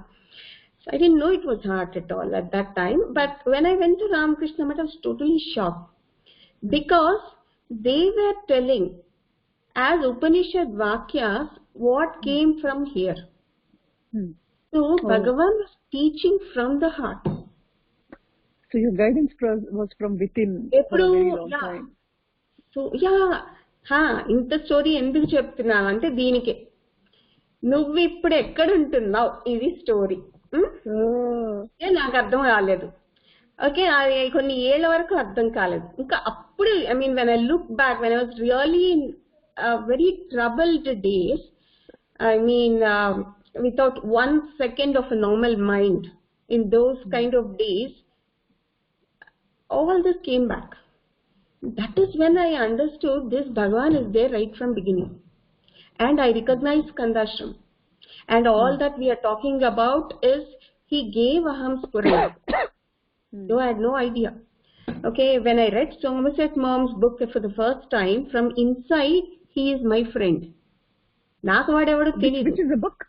So I didn't know it was hard at all at that time. But when I went to Ramakrishna Math, I was totally shocked. Because they were telling, as Upanishad Vakyas, what came from here. So Bhagavan was teaching from the heart. So your guidance was from within for a very long time. So ఇంత story ఎందుకు చెప్తున్నావు అంటే దీనికి, నువ్వు ఇప్పుడు ఎక్కడ ఉంటున్నావు ఇది స్టోరీ. నాకు అర్థం కాలేదు. ఓకే, కొన్ని ఏళ్ల వరకు అర్థం కాలేదు. ఇంకా అప్పుడు when I look back, when I was really in very troubled days, without 1 second of a normal mind, in those kind of days, all this came back. That is when I understood this Bhagavan is there right from beginning. And I recognized Skandashram. And all that we are talking about is he gave Aham Spurana. Though I had no idea. Okay, when I read Somerset Maugham's book for the first time, from inside, he is my friend. Naaku vaadevadu teliyadu. Which is the book?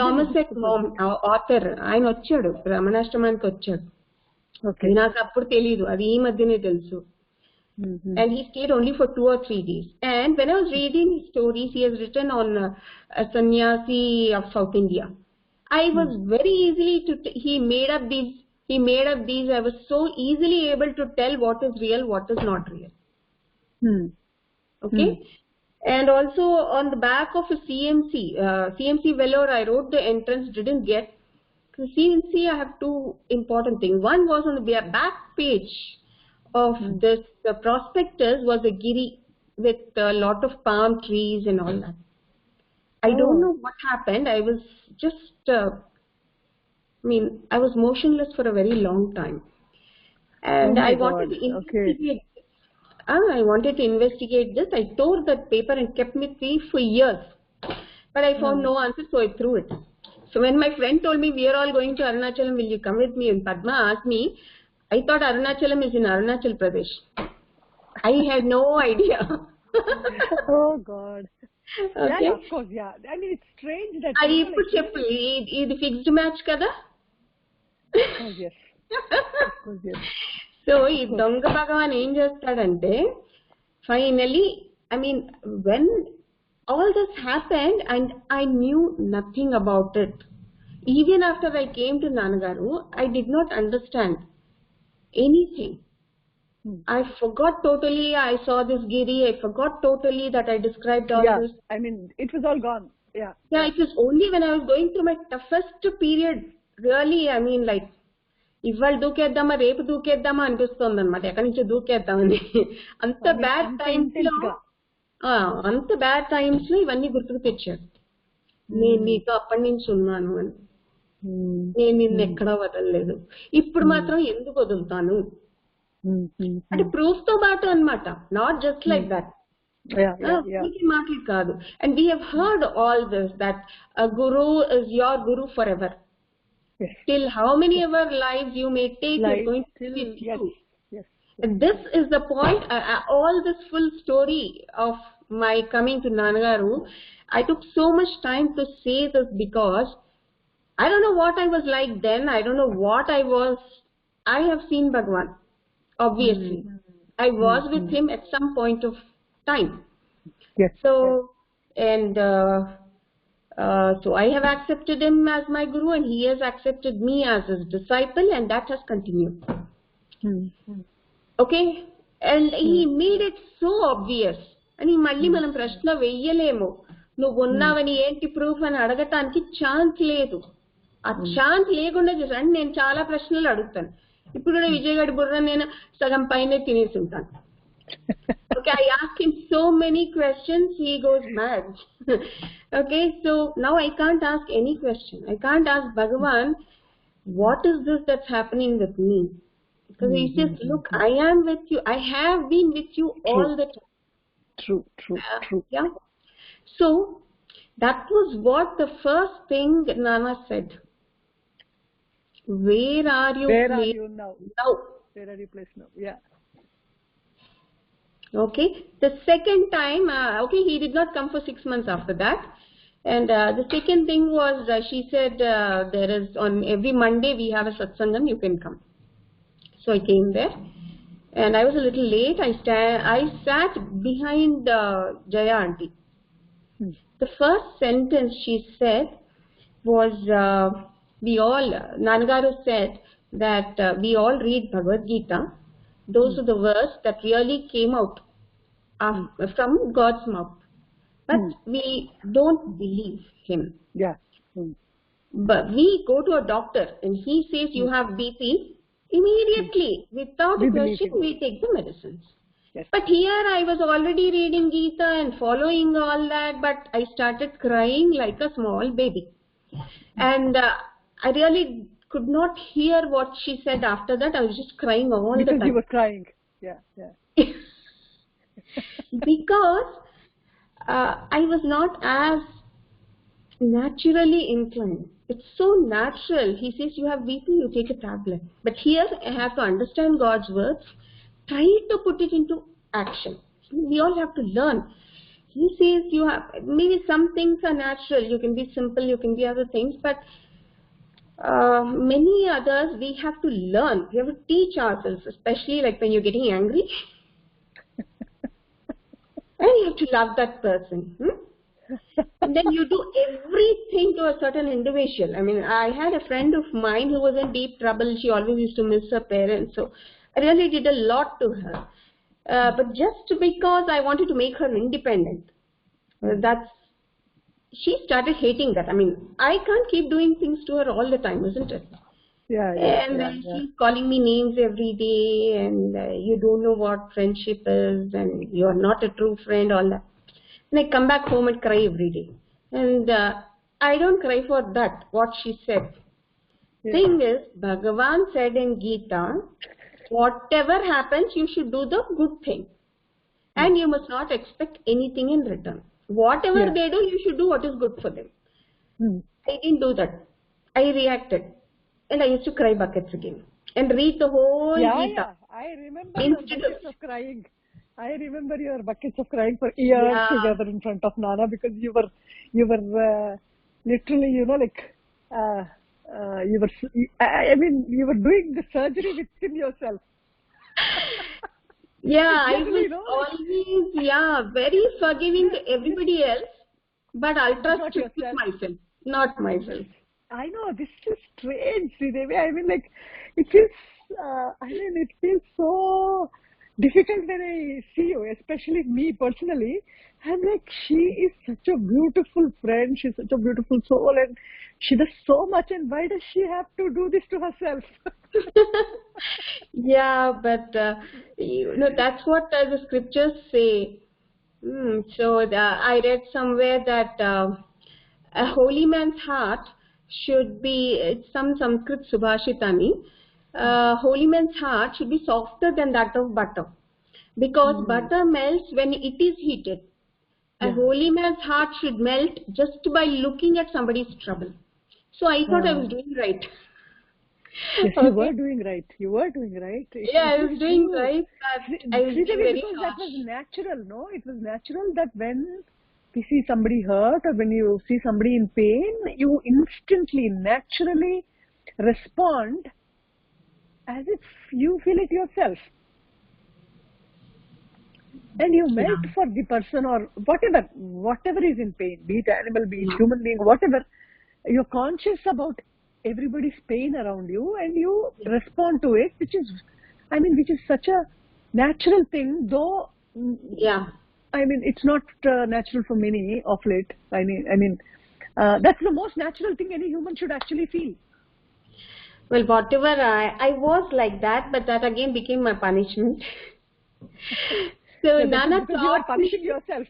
Somerset Maugham, author. ఆయన వచ్చాడు, రమణాష్టమానికి వచ్చాడు. నాకు అప్పుడు తెలియదు, అది ఈ మధ్యనే తెలుసు. And he stayed only for 2 or 3 days. And when I was reading his stories, he has written on a sannyasi of South India. I was very easily he made up these. I was so easily able to tell what is real, what is not real. Okay. And also on the back of a CMC Vellore, I wrote the entrance, didn't get. CMC, I have 2 important things. One was on the back page of this prospectus was a giri with a lot of palm trees and all that. I don't know what happened. I was just, I was motionless for a very long time. And I wanted to investigate. I wanted to investigate this. I tore that paper and kept it with me for years. But I found no answer, so I threw it. So when my friend told me, we are all going to Arunachalam, will you come with me? And Padma asked me, I thought Arunachalam is in Arunachal Pradesh. I had no idea. Oh God. Okay. Yeah, of course, yeah. It's strange that... ఇప్పుడు చెప్పు, ఇది fixed match కదా. Yes. So ఈ దొంగ భగవాన్ ఏం చేస్తాడంటే, finally when all this happened and I knew nothing about it. Even after I came to Nannagaru, I did not understand anything. I forgot totally. I saw this giri. I forgot totally that I described all this. It was all gone. Yeah. It was only when I was going through my toughest period. Really, ఇవాళ దూకేద్దామా రేపు దూకేద్దామా అనిపిస్తుంది అనమాట. ఎక్కడి నుంచో దూకేద్దామని. అంత bad times లో ఇవన్నీ గుర్తుకు తెచ్చాడు. నేను నీతో అప్పటి నుంచి ఉన్నాను అని, నేను నిన్ను ఎక్కడా వదలలేదు, ఇప్పుడు మాత్రం ఎందుకు వదులుతాను అంటే ప్రూఫ్ తో పాటు అనమాట. నాట్ జస్ట్ లైక్ దట్, మాటలు కాదు. And we have heard all this, that guru is your guru forever. Till how many ever lives you may take, is going to be with you. And this is the point. All this full story of my coming to Nannagaru, I took so much time to say this because I don't know what I was like then. I don't know what I was. I have seen Bhagavan, obviously. I was with him at some point of time. Yes. So, and so I have accepted him as my guru, and he has accepted me as his disciple, and that has continued. Okay, and he made it so obvious. And malli manam prashna veyyalemo, నువ్వు ఉన్నావని ఏంటి proof అని అడగటానికి chance లేదు. ఆ chance లేకుండా చేశాను. నేను చాలా ప్రశ్నలు అడుగుతాను. ఇప్పుడు విజయ్ గారి బుర్ర నేను సగం పైనే తినేసి ఉంటాను. Okay, I ask him so many questions, he goes mad. Okay, so now I can't ask any question. I can't ask Bhagavan, what is this that's happening with me? Because he says, look, I am with you. I have been with you all the time. True. Yeah. So that was what the first thing Nana said. Where are you? Where are you now? Where are you placed now? Yeah. Okay. The second time, okay, he did not come for 6 months after that. And the second thing was, she said, there is on every Monday we have a satsangam, you can come. So I came there, and I was a little late. I sat behind Jaya auntie. The first sentence she said was, Nannagaru said that we all read Bhagavad Gita. Those are the words that really came out from God's mouth. But we don't believe him. Yeah. But we go to a doctor and he says you have BP. Immediately, without a question, we take the medicines. Yes. But here I was already reading Gita and following all that, but I started crying like a small baby. And I really could not hear what she said after that. I was just crying all the time. Because you were crying. Yeah. Because I was not as naturally inclined. It's so natural. He says you have BP, you take a tablet. But here I have to understand God's words, try to put it into action. We all have to learn. He says you have, maybe some things are natural. You can be simple, you can be other things, but many others we have to learn. We have to teach ourselves, especially like when you're getting angry. And you have to love that person. And then you do everything to a certain individual. I mean, I had a friend of mine who was in deep trouble. She always used to miss her parents. So I really did a lot to her. But just because I wanted to make her independent, she started hating that. I mean, I can't keep doing things to her all the time, isn't it? Yeah. And she's calling me names every day, and you don't know what friendship is, and you're not a true friend, all that. And I come back home and cry every day. And I don't cry for that, what she said. Yeah. Thing is, Bhagavan said in Gita, whatever happens, you should do the good thing. And you must not expect anything in return. Whatever they do, you should do what is good for them. I didn't do that. I reacted. And I used to cry buckets again. And read the whole Gita. Yeah. I remember your buckets of crying. I remember your buckets of crying for years together in front of Nana, because you were literally, you were doing the surgery within yourself. Yeah, I was always, very forgiving to everybody else, but ultra strict with myself, not myself. I know, this is strange, Sreedevi. I mean, like, it feels so difficult when I see you, especially me personally. I'm like, she is such a beautiful friend, she's such a beautiful soul, and she does so much, and why does she have to do this to herself? Yeah, but that's what the scriptures say. So I read somewhere that a holy man's heart should be, it's some Sanskrit Subhashitani, holy man's heart should be softer than that of butter, because butter melts when it is heated. A holy man's heart should melt just by looking at somebody's trouble. So I thought I was doing right. Yes, you were doing right. I was doing right. But I was very because that was natural, no? It was natural that when we see somebody hurt or when you see somebody in pain, you instantly, naturally respond as if you feel it yourself. And you melt for the person or whatever is in pain, be it animal, be it human being, whatever. You're conscious about everybody's pain around you and you respond to it, which is such a natural thing, though I mean, it's not natural for many of late. I mean, that's the most natural thing any human should actually feel. Well, whatever, I was like that, but that again became my punishment. So Yeah, Nana because you are punishing yourself.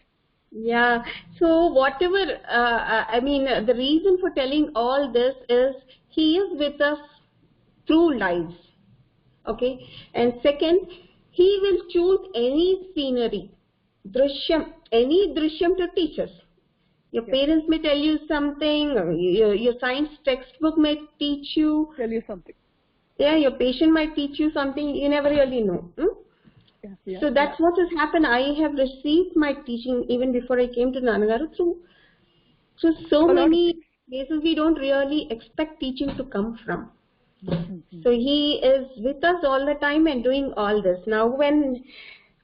Yeah. So whatever, I mean, the reason for telling all this is he is with us through lives. Okay. And second, he will choose any scenery, drishyam, any drishyam to teach us. Your parents may tell you something, or your science textbook may teach you. Tell you something. Yeah, your patient might teach you something, you never really know. So that's what has happened. I have received my teaching even before I came to Nannagaru through so many places we don't really expect teaching to come from. So he is with us all the time and doing all this. Now when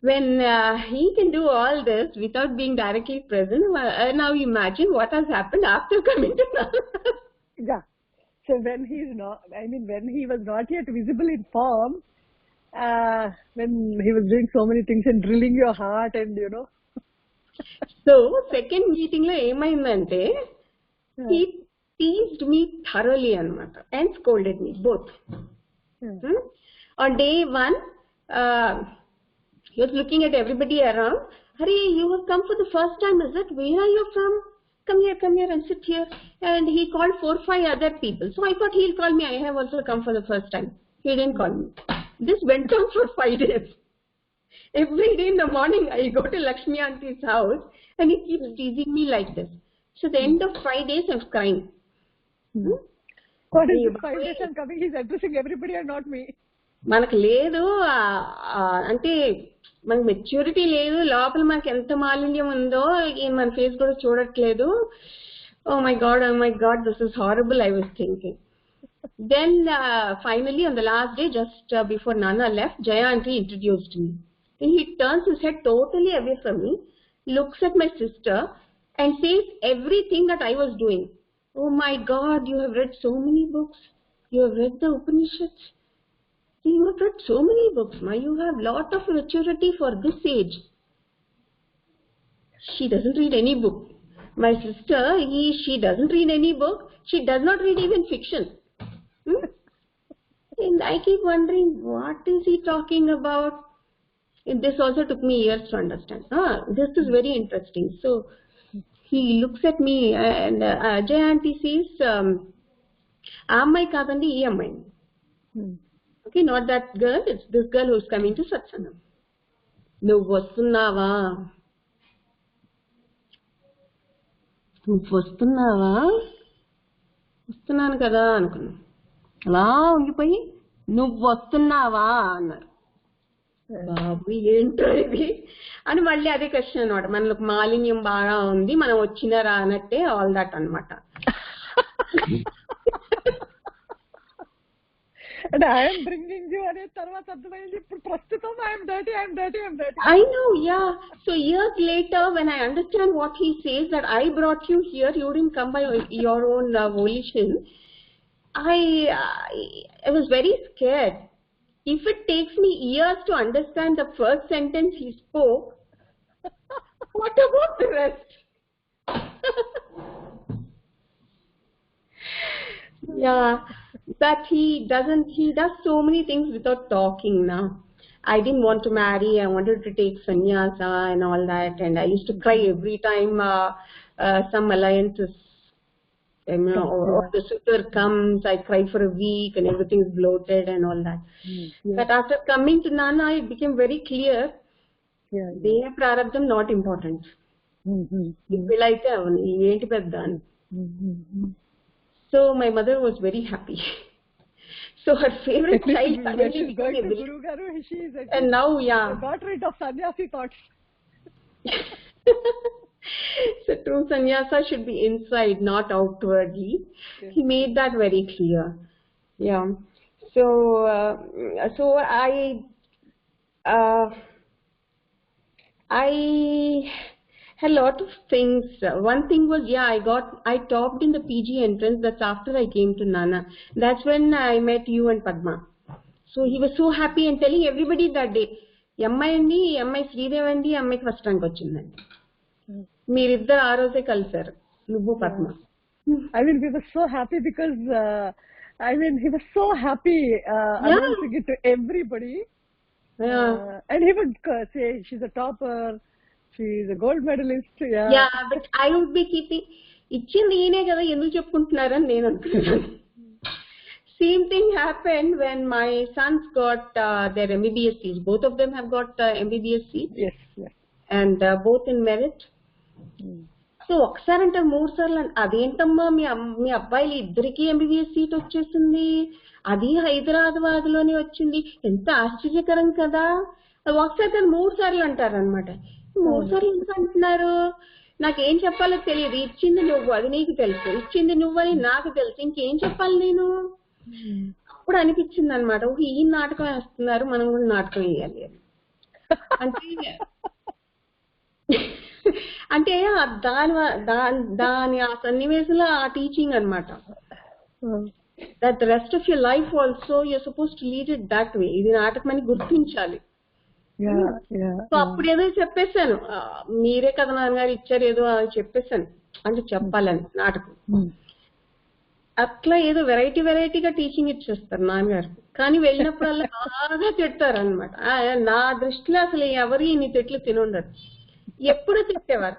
he can do all this without being directly present, now imagine what has happened after coming to Nannagaru. Yeah. So when he's not, I mean, when he was not yet visible in form, when he was doing so many things and drilling your heart and, you know. So, second meeting lo emaindante, he teased me thoroughly and scolded me, both. On day one, he was looking at everybody around. Hurry, you have come for the first time, is it? Where are you from? Come here and sit here. And he called 4 or 5 other people. So I thought he'll call me. I have also come for the first time. He didn't call me. This went on for 5 days. Every day in the morning, I go to Lakshmi Auntie's house and he keeps teasing me like this. So at the end of 5 days, I was crying. What is this 5 days I'm coming? He's addressing everybody and not me. మనకు లేదు అంటే మనకు maturity లేదు, లోపల మనకి ఎంత మాలిన్యం ఉందో మన ఫేస్ కూడా చూడట్లేదు. Oh my god, this is horrible, I was thinking. Then finally on the last day, just before Nana left, Jaya auntie introduced me. Then he turns his head totally away from me, looks at my sister and says everything that I was doing. Oh my god, you have read so many books. You have read the Upanishads. You have read so many books, ma. You have lot of maturity for this age. She doesn't read any book. My sister, she doesn't read any book. She does not read even fiction. And I keep wondering, what is he talking about? And this also took me years to understand. This is very interesting. So he looks at me and Jay auntie says, Ammai kadandi ee ammai. Okay, not that girl, it's this girl who's coming to Satsangam. Nuvu vastunnava? Nuvu vastunnava? Vastunnanu kada anukunna. Ala ungipoyi nuvu vastunnava annaru. బాబు ఏంటో ఇది అని మళ్ళీ అదే question అనమాట. మనకు మాలిన్యం బాగా ఉంది, మనం వచ్చినారా అన్నట్టే ఆల్ దట్ అనమాట. And I am bringing you అనే తర్వాత అర్థమైంది ఇప్పుడు ప్రస్తుతం I am dirty. I know, yeah. So years later when I understand what he says, that I brought you here, you didn't come by your own volition, I was very scared. If it takes me years to understand the first sentence he spoke, what about the rest? Yeah, that he does so many things without talking now. I didn't want to marry, I wanted to take sannyasa and all that, and I used to cry every time some alliances, or the suitor comes. I cry for a week and everything is bloated and all that. But after coming to Nana, it became very clear. Deha prarabdham not important. Ippalaithe avanu enti pedda. So my mother was very happy. So her favorite child suddenly became a Guru Garu, she is and now got rid of sannyasi thoughts. So true sannyasa should be inside, not outwardly. He made that very clear. Yeah. So I had a lot of things. One thing was, I topped in the PG entrance. That's after I came to Nana. That's when I met you and Padma. So he was so happy and telling everybody that day, ఈ అమ్మాయి శ్రీదేవి అండి, ఈ అమ్మాయికి first rank వచ్చిందండి. మీరిద్దరు ఆ రోజే కలిసారు, నువ్వు Padma. I mean, we were so happy because, he was so happy announcing it to everybody. And he would say, she's a topper, she's a gold medalist. Yeah, but I would be keeping, ఇచ్చింది ఈయనే కదా ఎందుకు చెప్పుకుంటున్నారని నేను అనుకున్నాను. Same thing happened when my sons got their MBBS seats. Both of them have got MBBS seats. Yes. And both in merit. So ఒకసారంటే 3 సార్లు అదేంటమ్మా మీ అబ్బాయిలు ఇద్దరికి ఎంబీబీఎస్ సీట్ వచ్చేసింది, అది హైదరాబాద్ లోనే వచ్చింది, ఎంత ఆశ్చర్యకరం కదా. ఒకసారి కాదు 3 సార్లు అంటారనమాట. 3 సార్లు ఎందుకు అంటున్నారు, నాకేం చెప్పాలో తెలియదు. ఇచ్చింది నువ్వు, అది నీకు తెలుసు, ఇచ్చింది నువ్వని నాకు తెలుసు, ఇంకేం చెప్పాలి నేను. అప్పుడు అనిపించింది అనమాట, ఈ నాటకం వేస్తున్నారు, మనం కూడా నాటకం వేయాలి అని. అంటే దాని ఆ సన్నివేశంలో ఆ టీచింగ్ అనమాట. That rest of your life also you're suppose to lead it that way. ఇది నాటకం అని గుర్తించాలి. సో అప్పుడు ఏదో చెప్పేశాను, మీరే కదా నాన్నగారు ఇచ్చారు ఏదో చెప్పేశాను, అంటే చెప్పాలని నాటకం. అట్లా ఏదో వెరైటీగా టీచింగ్ ఇచ్చేస్తారు నాన్నగారు. కానీ వెళ్ళినప్పుడల్లా బాగా తిడతారు అనమాట. నా దృష్టిలో అసలు ఎవరు ఇన్ని తిట్లు తినుండరు, ఎప్పుడు తిట్టేవారు.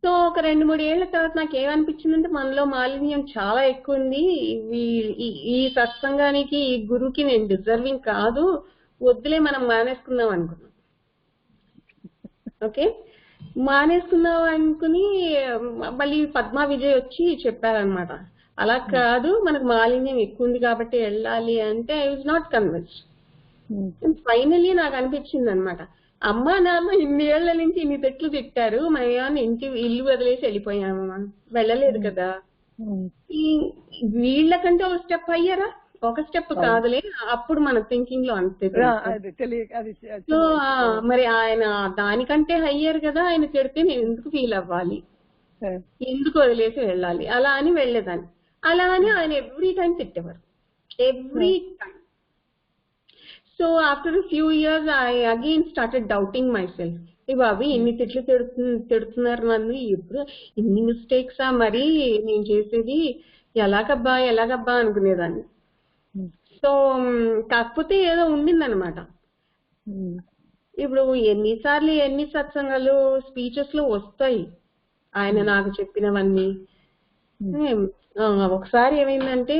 సో ఒక 2-3 ఏళ్ల తర్వాత నాకు ఏమనిపించిందంటే, మనలో మాలిన్యం చాలా ఎక్కువ ఉంది, ఈ సత్సంగానికి ఈ గురువుకి నేను డిజర్వింగ్ కాదు, వద్దులే మనం మానేసుకుందాం అనుకున్నాం. ఓకే, మానేసుకుందాం అనుకుని మళ్ళీ పద్మా విజయ్ వచ్చి చెప్పారనమాట, అలా కాదు మనకు మాలిన్యం ఎక్కువ ఉంది కాబట్టి వెళ్ళాలి అంటే. I was not convinced. Finally నాకు అనిపించింది అనమాట, అమ్మా నాన్న ఇన్ని ఏళ్ల నుంచి ఇన్ని తెట్లు తిట్టారు, మనం ఏమన్నా ఇల్లు వదిలేసి వెళ్ళిపోయాము, వెళ్ళలేదు కదా. వీళ్ళకంటే ఒక స్టెప్ అయ్యారా, ఒక స్టెప్ కాదులే, అప్పుడు మన థింకింగ్ లో అంతే. సో మరి ఆయన దానికంటే హయ్యర్ కదా, ఆయన తిడితే నేను ఎందుకు ఫీల్ అవ్వాలి, ఎందుకు వదిలేసి వెళ్ళాలి, అలా అని వెళ్ళేదాన్ని. అలా అని ఆయన ఎవ్రీ టైం తిట్టేవారు, every time. So after a few years, I again started doubting myself. బాబు ఇన్ని తిట్లు తిడుతున్నారు నన్ను, ఇప్పుడు ఇన్ని మిస్టేక్సా మరి నేను చేసేది, ఎలాగబ్బా అనుకునేదాన్ని. సో కాకపోతే ఏదో ఉండిందనమాట. ఇప్పుడు ఎన్ని సత్సంగాలు స్పీచెస్ లో వస్తాయి ఆయన నాకు చెప్పినవన్నీ. ఒకసారి ఏమైందంటే,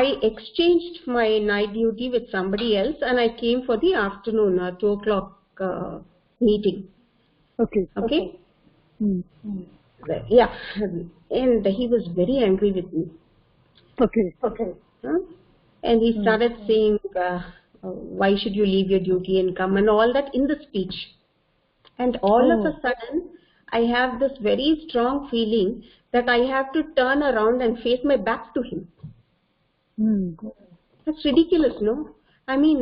I exchanged my night duty with somebody else and I came for the afternoon 2 o'clock meeting. Okay. Yeah, and he was very angry with me. Okay. And he started saying, why should you leave your duty and come and all that in the speech. And all of a sudden I have this very strong feeling that I have to turn around and face my back to him. That's ridiculous, no? I mean,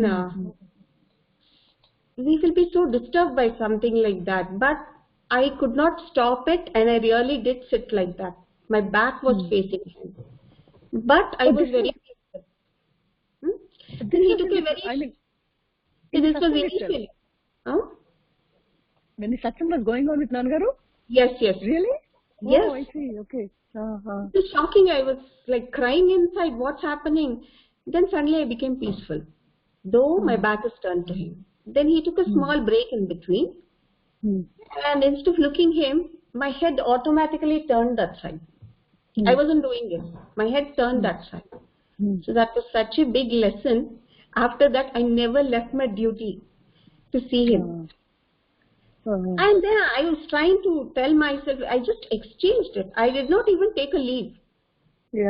we will be so disturbed by something like that. But I could not stop it, and I really did sit like that. My back was facing him. But I was very peaceful. He took a very... This was initially. When the satsang was going on with Nannagaru? Yes. Really? Yes. Oh, I see. Okay. It was shocking. I was like crying inside. What's happening? Then suddenly I became peaceful, though my back is turned to him. Then he took a small break in between, and instead of looking him, my head automatically turned that side. I wasn't doing it. My head turned that side. So that was such a big lesson. After that, I never left my duty to see him. And then I was trying to tell myself, I just exchanged it. I did not even take a leave.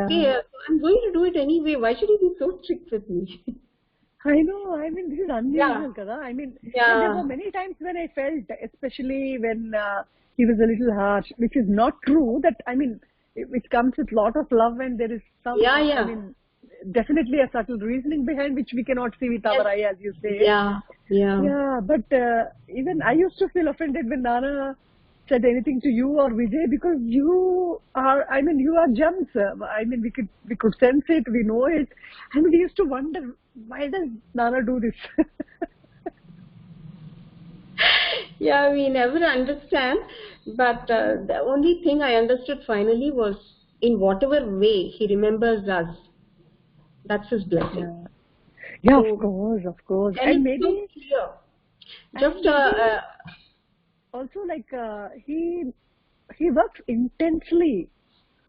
Okay, I'm going to do it anyway. Why should he be so strict with me? I know. I mean, this is unusual, kada. I mean, there were many times when I felt, especially when he was a little harsh, which is not true. That, I mean, it comes with lot of love and there is some, I mean, definitely a subtle reasoning behind which we cannot see with our eye, as you say. Yeah, but even I used to feel offended when Nana said anything to you or Vijay, because you are gems. I mean, we could sense it, we know it. I mean, we used to wonder why does Nana do this? Yeah, we never understand, but the only thing I understood finally was in whatever way he remembers us, that's his blessing. Yeah, yeah, So, of course, and and it's so maybe, clear. and Just maybe also like he works intensely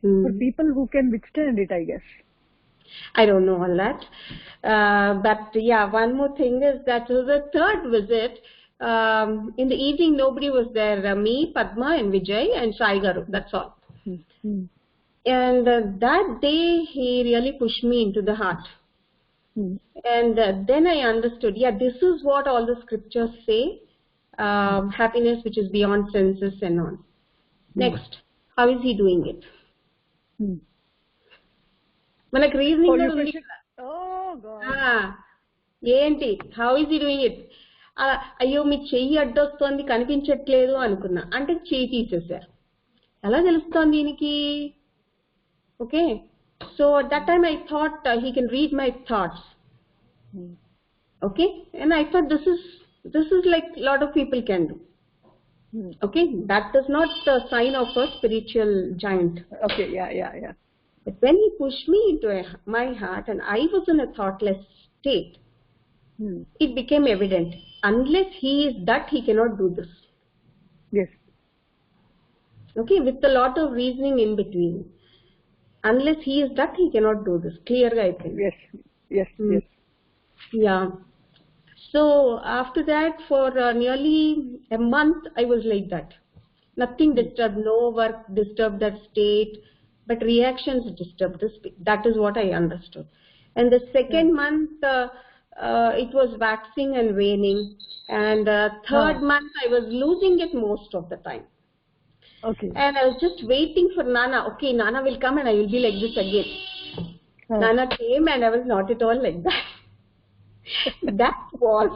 for people who can withstand it, I guess. I don't know all that. But yeah, one more thing is that it was the third visit. In the evening, nobody was there. Me, Padma, and Vijay, and Sai Garu. That's all. Mm. And that day, he really pushed me into the heart. Mm. And then I understood, yeah, this is what all the scriptures say. Happiness which is beyond senses and on. Next, how is he doing it? Mm. Like reasoning Oh, you only. question? Oh God. ఏంటి how is ఈ doing it అయ్యో మీ చెయ్యి అడ్డొస్తోంది కనిపించట్లేదు అనుకున్నా అంటే చెయ్యి తీసేశారు ఎలా తెలుస్తోంది దీనికి okay so that time I thought he can read my thoughts okay and I thought this is like lot of people can do okay, that is not the sign of a spiritual giant. Okay, yeah. But when he pushed me into my heart and I was in a thoughtless state, it became evident. Unless he is that, he cannot do this. Yes. Okay, with a lot of reasoning in between. Unless he is that, he cannot do this. Clear, I think. Yes. Yeah. So after that, for nearly a month, I was like that. Nothing disturbed, no work disturbed that state, but reactions disturbed this. That is what I understood. And the second month, it was waxing and waning. And third month, I was losing it most of the time. Okay. And I was just waiting for Nana. Okay, Nana will come and I will be like this again. Nana came and I was not at all like that. That was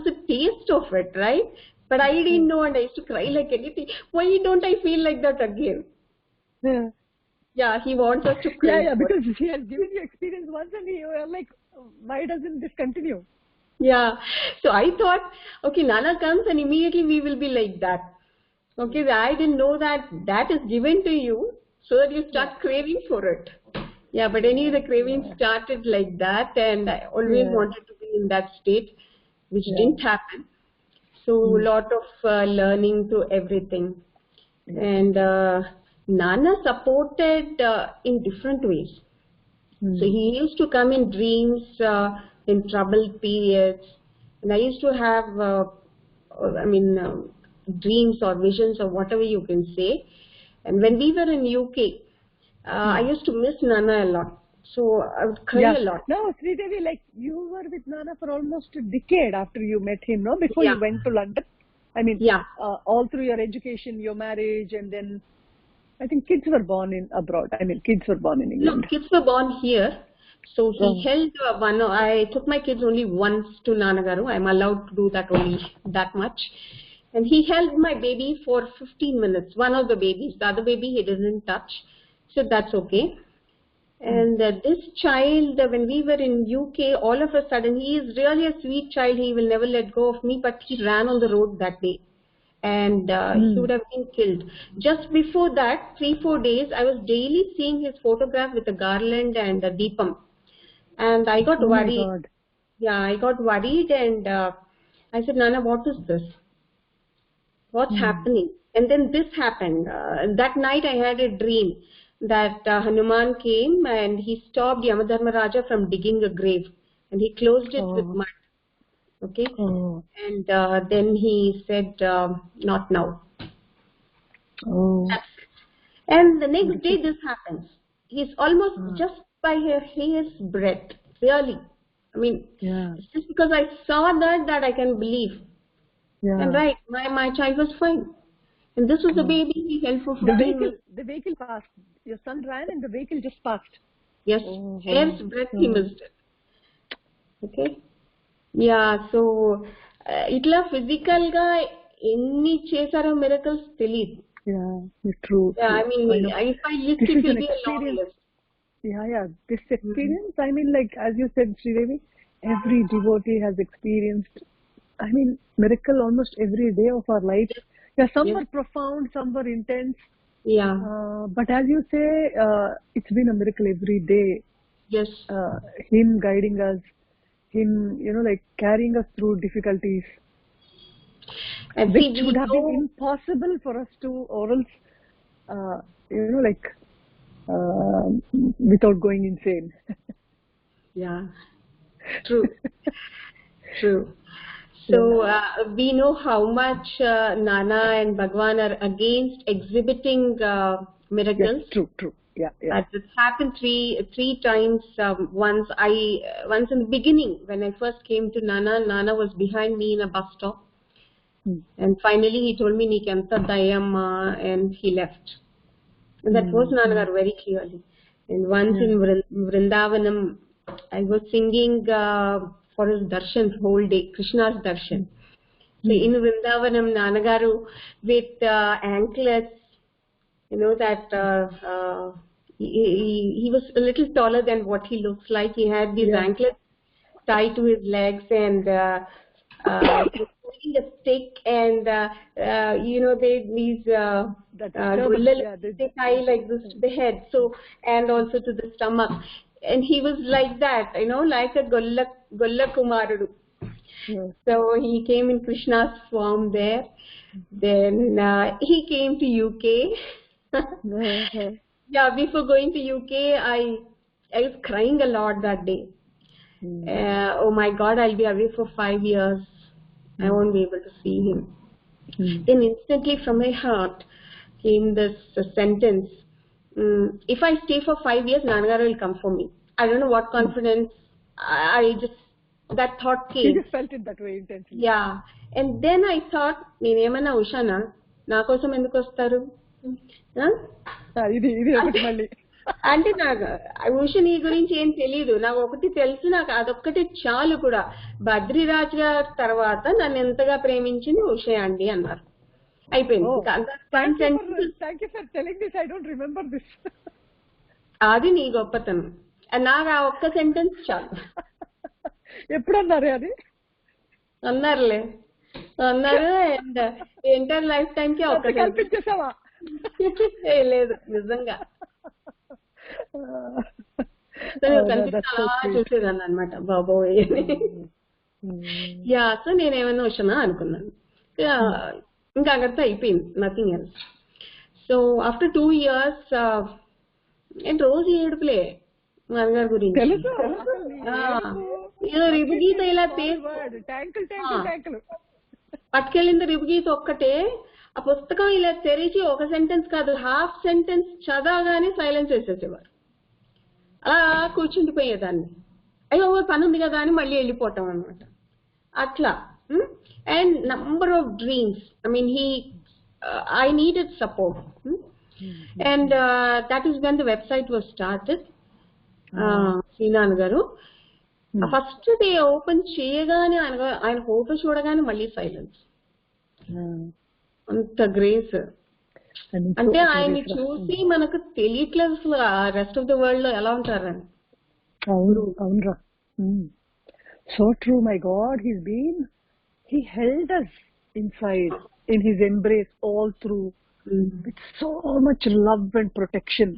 the taste of it, right? But I didn't know and I used to cry like anything. Why don't I feel like that again? Yeah, he wants us to cry. Yeah, because he has given you experience once and you are like, why doesn't this continue? Yeah, so I thought, okay, Nana comes and immediately we will be like that. Okay, I didn't know that is given to you so that you start craving for it. Yeah, but anyway, the craving started like that, and I always wanted to be in that state, which didn't happen. So, lot of learning to everything. And Nana supported in different ways. So, he used to come in dreams, in troubled periods, and I used to have, dreams or visions or whatever you can say. And when we were in UK, I used to miss Nana a lot. So I would cry a lot. No, Sreedevi, like you were with Nana for almost a decade after you met him, no? Before you went to London. I mean, all through your education, your marriage, and then I think kids were born in abroad. I mean, kids were born in England. No, kids were born here. So he held one. I took my kids only once to Nannagaru. I'm allowed to do that only that much. And he held my baby for 15 minutes. One of the babies. The other baby he didn't touch. So that's okay. And this child, when we were in UK, all of a sudden, he is really a sweet child. He will never let go of me, but he ran on the road that day. And he would have been killed. Just before that, 3-4 days, I was daily seeing his photograph with a garland and a deepam. And I got worried. My God. Yeah, I got worried and I said, Nana, what is this? What's happening? And then this happened. That night I had a dream that Hanuman came and he stopped Yamadharmaraja from digging a grave. And he closed it with mud. Okay? And then he said, not now. That's it. And the next day this happens. He's almost just by a hair's breadth. Really. I mean, it's just because I saw that I can believe. And right, my child was fine. And this was a baby he held for 15 minutes. The vehicle passed. Your son ran and the vehicle just passed. Yes, hair's breadth he missed it. Okay? Yeah, so itla physical ga enni chesaro miracles teliyadu. Yeah, it's true. Yeah, I mean, if I list it will be a long list. Yeah. This experience, I mean, like, as you said, Sridevi, every devotee has experienced, I mean, miracle almost every day of our life. Yeah, some Yes. were profound, some were intense. Yeah. But as you say, it's been a miracle every day. Yes. Him guiding us, him, like carrying us through difficulties, And which see, would we have been know. impossible for us to, or else, like, without going insane. Yeah. True. True. So we know how much Nana and Bhagwan are against exhibiting miracles. Yes, true. Yeah. That this happened three times. Once in the beginning when I first came to Nana was behind me in a bus stop, and finally he told me "Nikanta Dayamma," and he left. And that was Nannagaru very clearly. And once in Vrindavanam, I was singing for his darshan whole day, Krishna's darshan. So in Vrindavanam, Nannagaru with anklets, that he was a little taller than what he looks like. He had these anklets tied to his legs, and he was holding a stick, and these they tie like this to the head, so, and also to the stomach, and he was like that, like a Golla Kumarudu. So he came in Krishna's form there. Then he came to UK. Yeah, before going to UK, I was crying a lot that day. Oh my God, I'll be away for 5 years. I won't be able to see him. Then instantly from my heart came this sentence. If I stay for 5 years, Nannagaru will come for me. I don't know what confidence. That thought came. You just felt it that way intensely. Yeah. And then I thought, నేనేమన్నా ఉషానా నా కోసం ఎందుకు వస్తారు ఇది ఒకటి మళ్ళీ అంటే నాకు ఉష నీ గురించి ఏం తెలియదు, నాకు ఒకటి తెలుసు, నాకు అదొక్కటి చాలు కూడా. బద్రీరాజ్ గారి తర్వాత నన్ను ఎంతగా ప్రేమించింది ఉషే అండి అన్నారు. అయిపోయింది. అది నీ గొప్పతనం. నాకు ఆ ఒక్క సెంటెన్స్ చాలు. ఎప్పుడన్నారు అది? అన్నారు. అండ్ ఎంటైర్ లైఫ్ టైం కి ఒక్క కల్పించేసావా? లేదు, నిజంగా. చూసేదాన్ని అనమాట, బాబోయ్. యా, సో నేనేమైనా వచ్చానా అనుకున్నాను. ఇంకా అక్కడితో అయిపోయింది, nothing else. So after 2 years నేను రోజు ఏడుపులే నాన్నగారి గురించి. ఏదో రిబుగీత ఇలా పట్టుకెళ్ళింది, రిబుగీత ఒక్కటే. ఆ పుస్తకం ఇలా తెరిచి ఒక సెంటెన్స్ కాదు, హాఫ్ సెంటెన్స్ చదవగానే సైలెన్స్ వేసేసేవారు. అలా కూర్చుండిపోయేదాన్ని. అయ్యో పని ఉంది కదా అని మళ్ళీ వెళ్ళిపోతాం అనమాట. అట్లా. And number of dreams. I needed support. And that is when the website was started. Nannagaru. First day open చేయగానే ఆయన ఫోటో చూడగానే మళ్ళీ సైలెన్స్. అంత గ్రేస్. అంటే ఆయన్ని చూసి మనకు తెలియట్లేదు అసలు రెస్ట్ ఆఫ్ ద వరల్డ్ లో ఎలా ఉంటారని. అవునురా. So true. My God, he held us inside in his embrace all through with so much love and protection.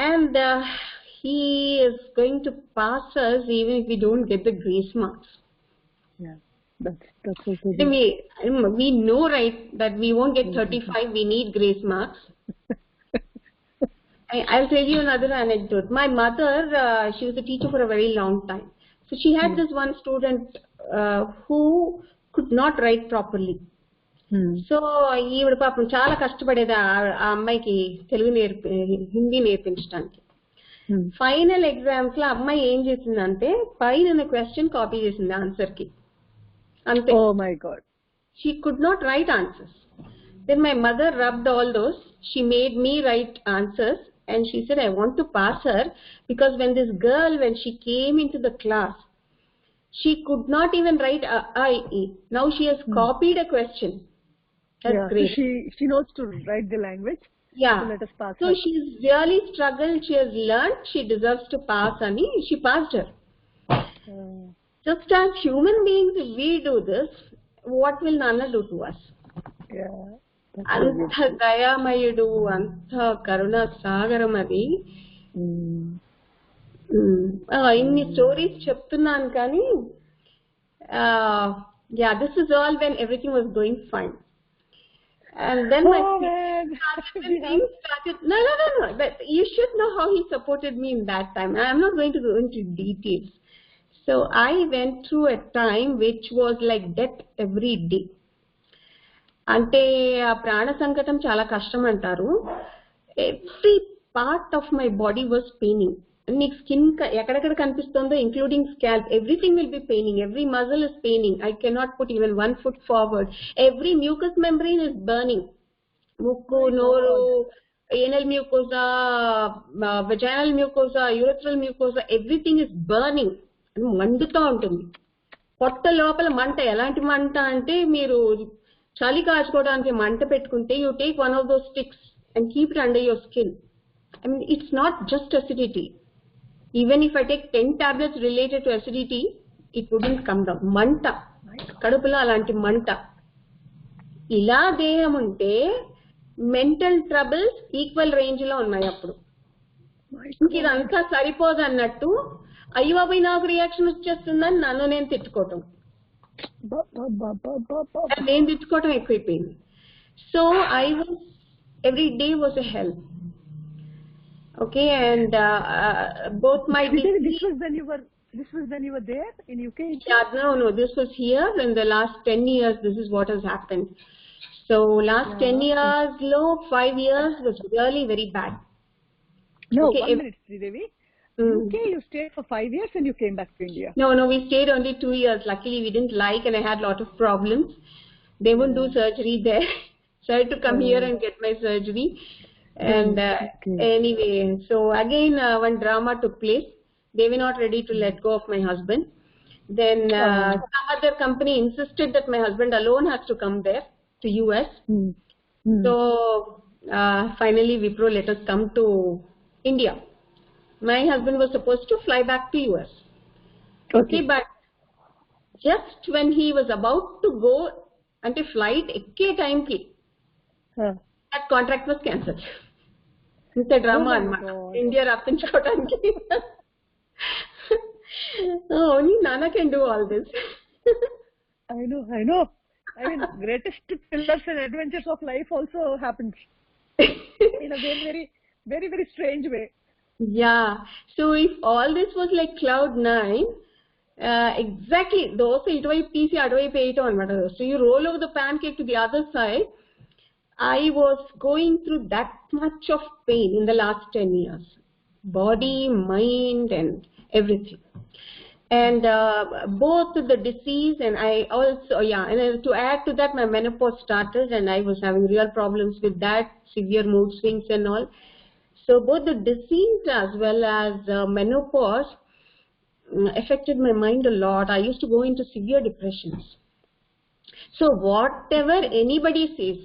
And he is going to pass us even if we don't get the grace marks. Yeah, that's also we know, right, that we won't get 35. We need grace marks. I'll tell you another anecdote. My mother, she was a teacher for a very long time. So she had this one student who could not write properly. So ఈవిడ పాపం చాలా కష్టపడేది ఆ అమ్మాయికి హిందీ నేర్పించడానికి. Final exams లో అమ్మాయి ఏం చేసిందంటే పైన క్వశ్చన్ కాపీ చేసింది ఆన్సర్ కి, అంతే. Oh my God. She could not write answers. Then my mother rubbed all those. She made me write answers, and she said, I want to pass her, because when this girl, when she came into the class, she could not even write I-E. Now she has copied a question. That's great. She knows to write the language. Yeah. So let us pass So her. she's really struggled. She has learned. She deserves to pass, Ani. She passed her. Just as human beings, if we do this, what will Nana do to us? Yeah. అంత దయామయుడు, అంత కరుణ సాగరం అది. ఇన్ని stories చెప్తున్నాను కానీ this is all when everything was going fine. And then my things started. No. But you should know how he supported me in that time. I'm not going to go into details. So I went through a time which was like death every day. అంటే ఆ ప్రాణ సంకటం చాలా కష్టం అంటారు. Every part of my body was paining. నీకు skin ఎక్కడెక్కడ కనిపిస్తుందో including scalp, everything will be paining. Every muscle is paining. I cannot put even 1 foot forward. Every mucous membrane is burning. ముక్కు, నోరు, anal mucosa, vaginal mucosa, urethral mucosa, everything is burning. మండుతూ ఉంటుంది. పొట్ట లోపల మంట. ఎలాంటి మంట అంటే మీరు చలి కాచుకోవడానికి మంట పెట్టుకుంటే you take one of those sticks and keep it under your skin. I mean, it's not just acidity. Even if I take 10 tablets related to acidity, it wouldn't come down. మంట కడుపులో అలాంటి మంట. ఇలా దేహం ఉంటే మెంటల్ ట్రబుల్స్ ఈక్వల్ రేంజ్ లో ఉన్నాయి. అప్పుడు ఇదంతా సరిపోదు అన్నట్టు అయ్యో బాబాయ్ నాకు రియాక్షన్ వచ్చేస్తుందని నన్ను నేను తిట్టుకోవటం. నేను తిట్టుకోవటం ఎక్కువైపోయింది. So I was every day was a help. Okay, and both my this was when you were there in UK? Yeah, no, this was here. In the last 10 years, this is what has happened. So last 10 years, 5 years was really very bad. No, okay, 1 minute, Sreedevi. UK, you stayed for 5 years and you came back to India. No, we stayed only 2 years. Luckily, we didn't like, and I had a lot of problems. They wouldn't do surgery there. So I had to come here and get my surgery. And anyway, so again one drama took place. They were not ready to let go of my husband. Then some other company insisted that my husband alone has to come there to US. So finally Wipro let us come to India. My husband was supposed to fly back to US. Okay, but just when he was about to go ante flight ekke time ki that contract was cancelled. ఇంత drama అన్నమాట India రప్పించుకోవడానికి. Only నానా can do all this. I know. I mean, greatest pillars and adventures of life also happens in a very, very, very strange way. Yeah. So if all this was like cloud 9, exactly dosa ఇటువైపు తీసి అటువైపు వేయటం అనమాట. So you roll over the pancake to the other side. I was going through that much of pain in the last 10 years. Body, mind and everything. And both the disease and I also, and to add to that, my menopause started and I was having real problems with that, severe mood swings and all. So both the disease as well as menopause affected my mind a lot. I used to go into severe depressions. So whatever anybody says,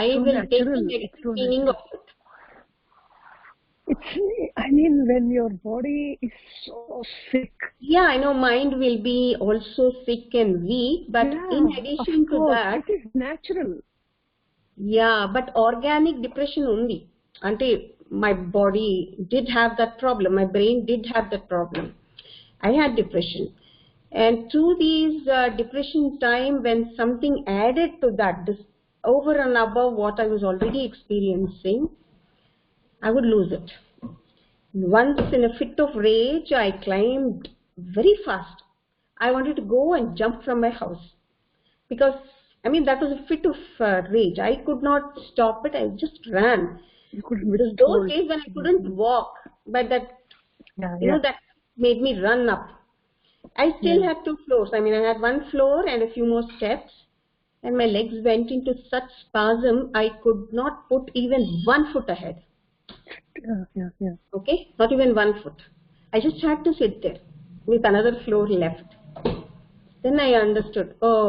I will take the next meaning of it. I mean, when your body is so sick. Yeah, I know mind will be also sick and weak, but in addition to that, it is natural. Yeah, but organic depression only. Ante my body did have that problem. My brain did have that problem. I had depression. And through these depression time, when something added to that, this over and above what I was already experiencing, I would lose it. Once in a fit of rage, I climbed very fast. I wanted to go and jump from my house because, I mean, that was a fit of rage. I could not stop it. I just ran. You couldn't those days when I couldn't walk, but that, you know, that made me run up. I still had 2 floors. I mean, I had 1 floor and a few more steps. And my legs went into such spasm, I could not put even 1 foot ahead. Yeah. Okay, not even 1 foot. I just had to sit there with another floor left. Then I understood, oh,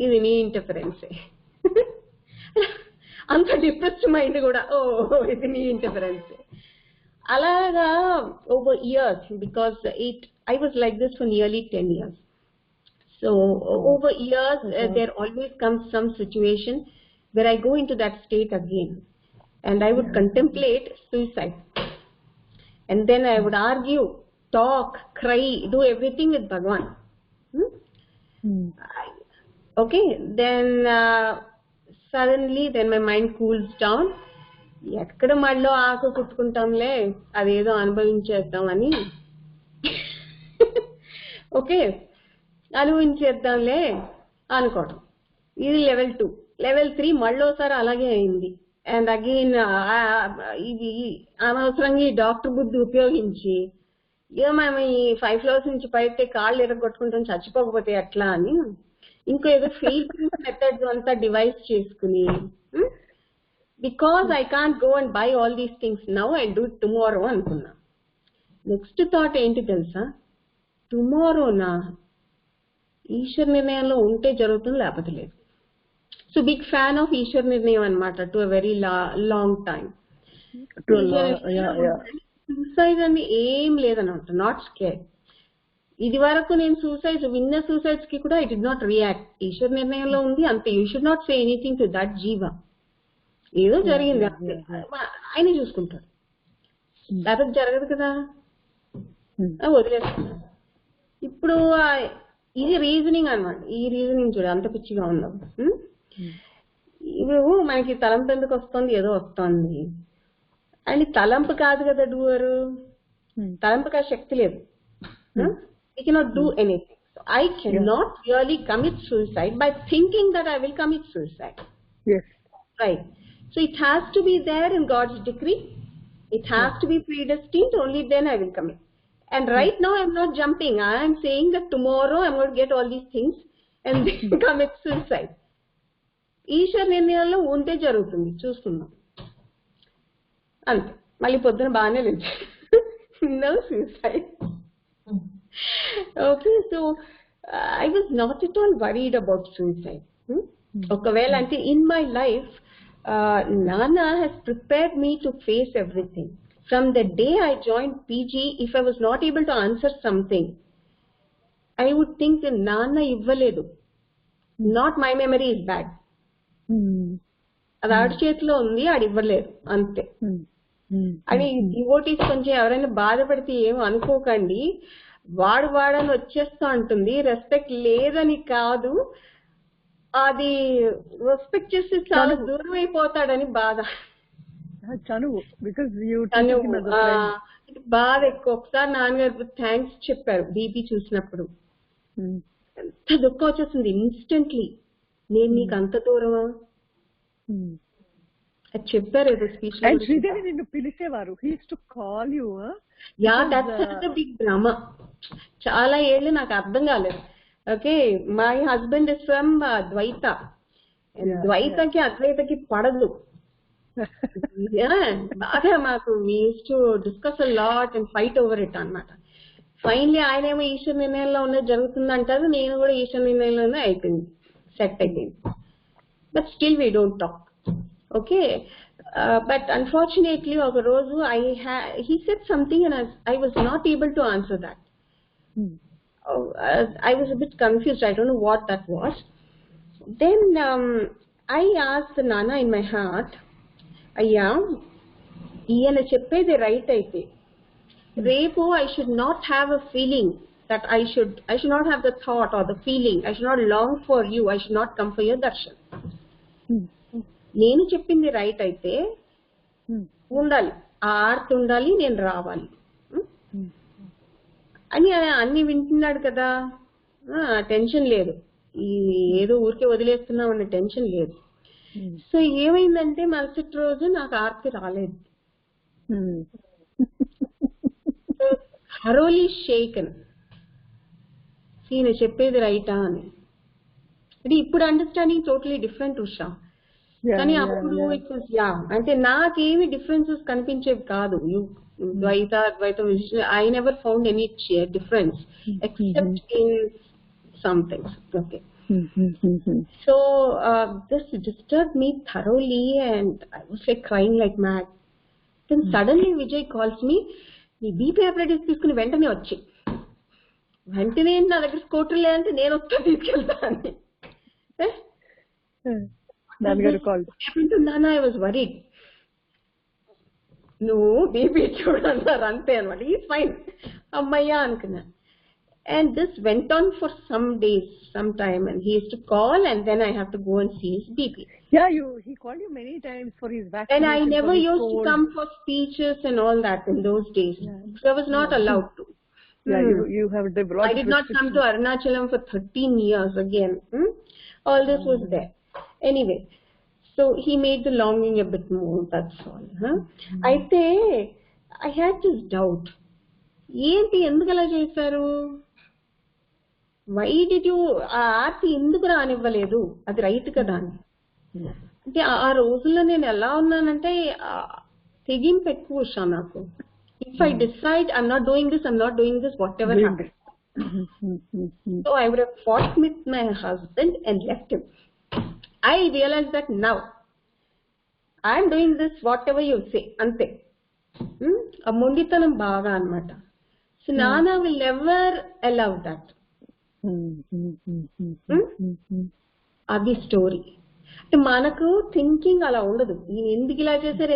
ఇది నీ interference. అంత depressed mind కూడా ఇది నీ interference. అలాగా over years, because I was like this for nearly 10 years. So over years, there always comes some situation where I go into that state again, and I would contemplate suicide, and then I would argue, talk, cry, do everything with Bhagwan. Okay, then suddenly then my mind cools down. ఎక్కడ మళ్ళీ ఆకు కుట్టుకుంటాంలే, అదేదో అనుభవించేద్దామని, okay అనుభవించేద్దాంలే అనుకోవడం. ఇది level 2. Level 3 మళ్ళోసారి అలాగే అయింది. And again ఇది అనవసరంగా ఈ డాక్టర్ బుద్ధి ఉపయోగించి మేము ఈ 5 floors నుంచి పైతే కాళ్ళు ఎరగొట్టుకుంటాం చచ్చిపోకపోతే ఎట్లా అని ఇంకో ఏదో ఫెయిల్ మెథడ్స్ అంతా డివైస్ చేసుకుని, because I can't go and by all these things now, I do it tomorrow అనుకున్నా. నెక్స్ట్ థాట్ ఏంటి తెలుసా, టుమారోనా ఈశ్వర నిర్ణయంలో ఉంటే జరుగుతుంది, లేకపోతే లేదు. సో బిగ్ ఫ్యాన్ ఆఫ్ ఈశ్వర నిర్ణయం అనమాట to a very long time. Suicide అని ఏం లేదనమాట, నాట్ స్కేర్. ఇది వరకు నేను విన్న సూసైడ్స్ కి కూడా ఐ డి నాట్ రియాక్ట్. ఈశ్వర నిర్ణయంలో ఉంది అంతే, you should not say anything to that జీవ. ఏదో జరిగింది ఆయన చూసుకుంటాడు, లేకపోతే జరగదు కదా, వదిలేస్తున్నాడు. ఇప్పుడు ఇది రీజనింగ్ అనమాట. ఈ రీజనింగ్ చూడ అంత పిచ్చిగా ఉన్నాం. ఇప్పుడు మనకి తలంపు ఎందుకు వస్తుంది, ఏదో వస్తుంది అండ్ తలంపు కాదు కదా డూవరు, తలంపుకి ఆ శక్తి లేదు. We cannot do anything. So I cannot really commit suicide by thinking that I will commit suicide. Yes. Right. So it has to be there in God's decree. It has to be predestined. Only then I will commit. And right now I'm not jumping. I am saying that tomorrow I'm going to get all these things and then commit suicide. ఈశ్వర నిర్ణయాల్లో ఉంటే జరుగుతుంది, చూస్తున్నాం అంతే. మళ్ళీ పొద్దున బాగానే లేదు, no suicide. Okay, so I was not at all worried about suicide. ఒకవేళ అంటే in my life, Nana has prepared me to face everything. From the day I joined PG, if I was not able to answer something, I would think that Nana ఇవ్వలేదు, not my memory is bad. అది ఆడి చేతిలో ఉంది, ఆడి ఇవ్వలేదు అంతే. అని devotees కొంచెం ఎవరైనా బాధపడితే ఏమో అనుకోకండి, వాడని వచ్చేస్తా ఉంటుంది. రెస్పెక్ట్ లేదని కాదు, అది రెస్పెక్ట్ చేస్తే చాలా దూరం అయిపోతాడని బాధ, బాధ ఎక్కువ. ఒకసారి నాన్నగారు థ్యాంక్స్ చెప్పారు బీపీ చూసినప్పుడు, ఎంత దుఃఖం వచ్చేసింది ఇన్స్టెంట్లీ. నేను నీకు అంత దూరమా అది చెప్పారు ఏదో స్పీచ్. శ్రీదేవి నిన్ను పిలిచేవారు, he used to call you. Yeah, that's a big drama. చాలా ఏళ్ళు నాకు అర్థం కాలేదు. Okay, my husband is from ద్వైత. ద్వైతకి అద్వైతకి పడదు బాగా. మాకు we used to discuss a lot and fight over it అన్నమాట. ఫైనలీ ఆయన ఏమో ఈశ్వర నిర్ణయంలో ఉన్నది జరుగుతుంది అంటారు, నేను కూడా ఈశ్వర నిర్ణయంలోనే అయిపోయింది, సెట్ అయిపోయింది. But still we don't talk. Okay, but unfortunately ఒక రోజు he said something and I was not able to answer that. I was a bit confused, I don't know what that was. Then I asked Nana in my heart, అయ్యా ఈయన చెప్పేది right అయితే రేపు I should not have a feeling that I should not have the thought or the feeling, I should not long for you, I should not come for your darshan. నేను చెప్పింది right అయితే ఉండాలి, ఆ ఆర్తి ఉండాలి, నేను రావాలి అని అన్ని వింటున్నాడు కదా. టెన్షన్ లేదు, ఏదో ఊరికే వదిలేస్తున్నాం అన్న టెన్షన్ లేదు. సో ఏమైందంటే మరుసటి రోజు నాకు ఆర్తి రాలేదు. హరోలీ షేకన్, ఈయన చెప్పేది రైటా అని. అంటే ఇప్పుడు అండర్స్టాండింగ్ టోటలీ డిఫరెంట్ ఉషా. కానీ అప్పుడు అంటే నాకేమి డిఫరెన్సెస్ కనిపించేవి కాదు. ద్వైత I never found any difference except in some things. Okay, So this disturbed me thoroughly, and I was like crying like mad. Then suddenly Vijay calls me, నీ BP అప్లైటిస్ తీసుకుని వెంటనే వచ్చి వెంటనే నా దగ్గర స్కూటర్ లేదంటే నేను వస్తా తీసుకెళ్తా అని. నాన్న, ఐ వాజ్ వరీడ్. నువ్వు బీపీ చూడన్నారు అంతే అనమాట. ఈజ్ ఫైన్ అమ్మయ్యా అనుకున్నా. And this went on for some days, some time, and he used to call, and then I have to go and see his BP. Yeah, he called you many times for his vaccination. And I never used to come for speeches and all that in those days. So I was not allowed to. Yeah, you have developed. I did not come to Arunachalam for 13 years again. All this was there. Anyway, so he made the longing a bit more, that's all. Aithe, I had this doubt. ఏంటి ఎందుకు అలా చేశారు? Why did you ఆ ఆర్తి ఎందుకు రానివ్వలేదు? అది right కదా అని. అంటే ఆ రోజుల్లో నేను ఎలా ఉన్నానంటే తెగింపు ఎక్కువ ఉషా నాకు. If I decide I'm not doing this whatever happen. So I would have fought with my husband and left him. I realise that now I'm doing this whatever you say, అంతే. ఆ మొండితనం బాగా అన్నమాట. So Nana will never allow that. అది story. అంటే మనకు thinking అలా ఉండదు. ఎందుకు ఇలా చేశారు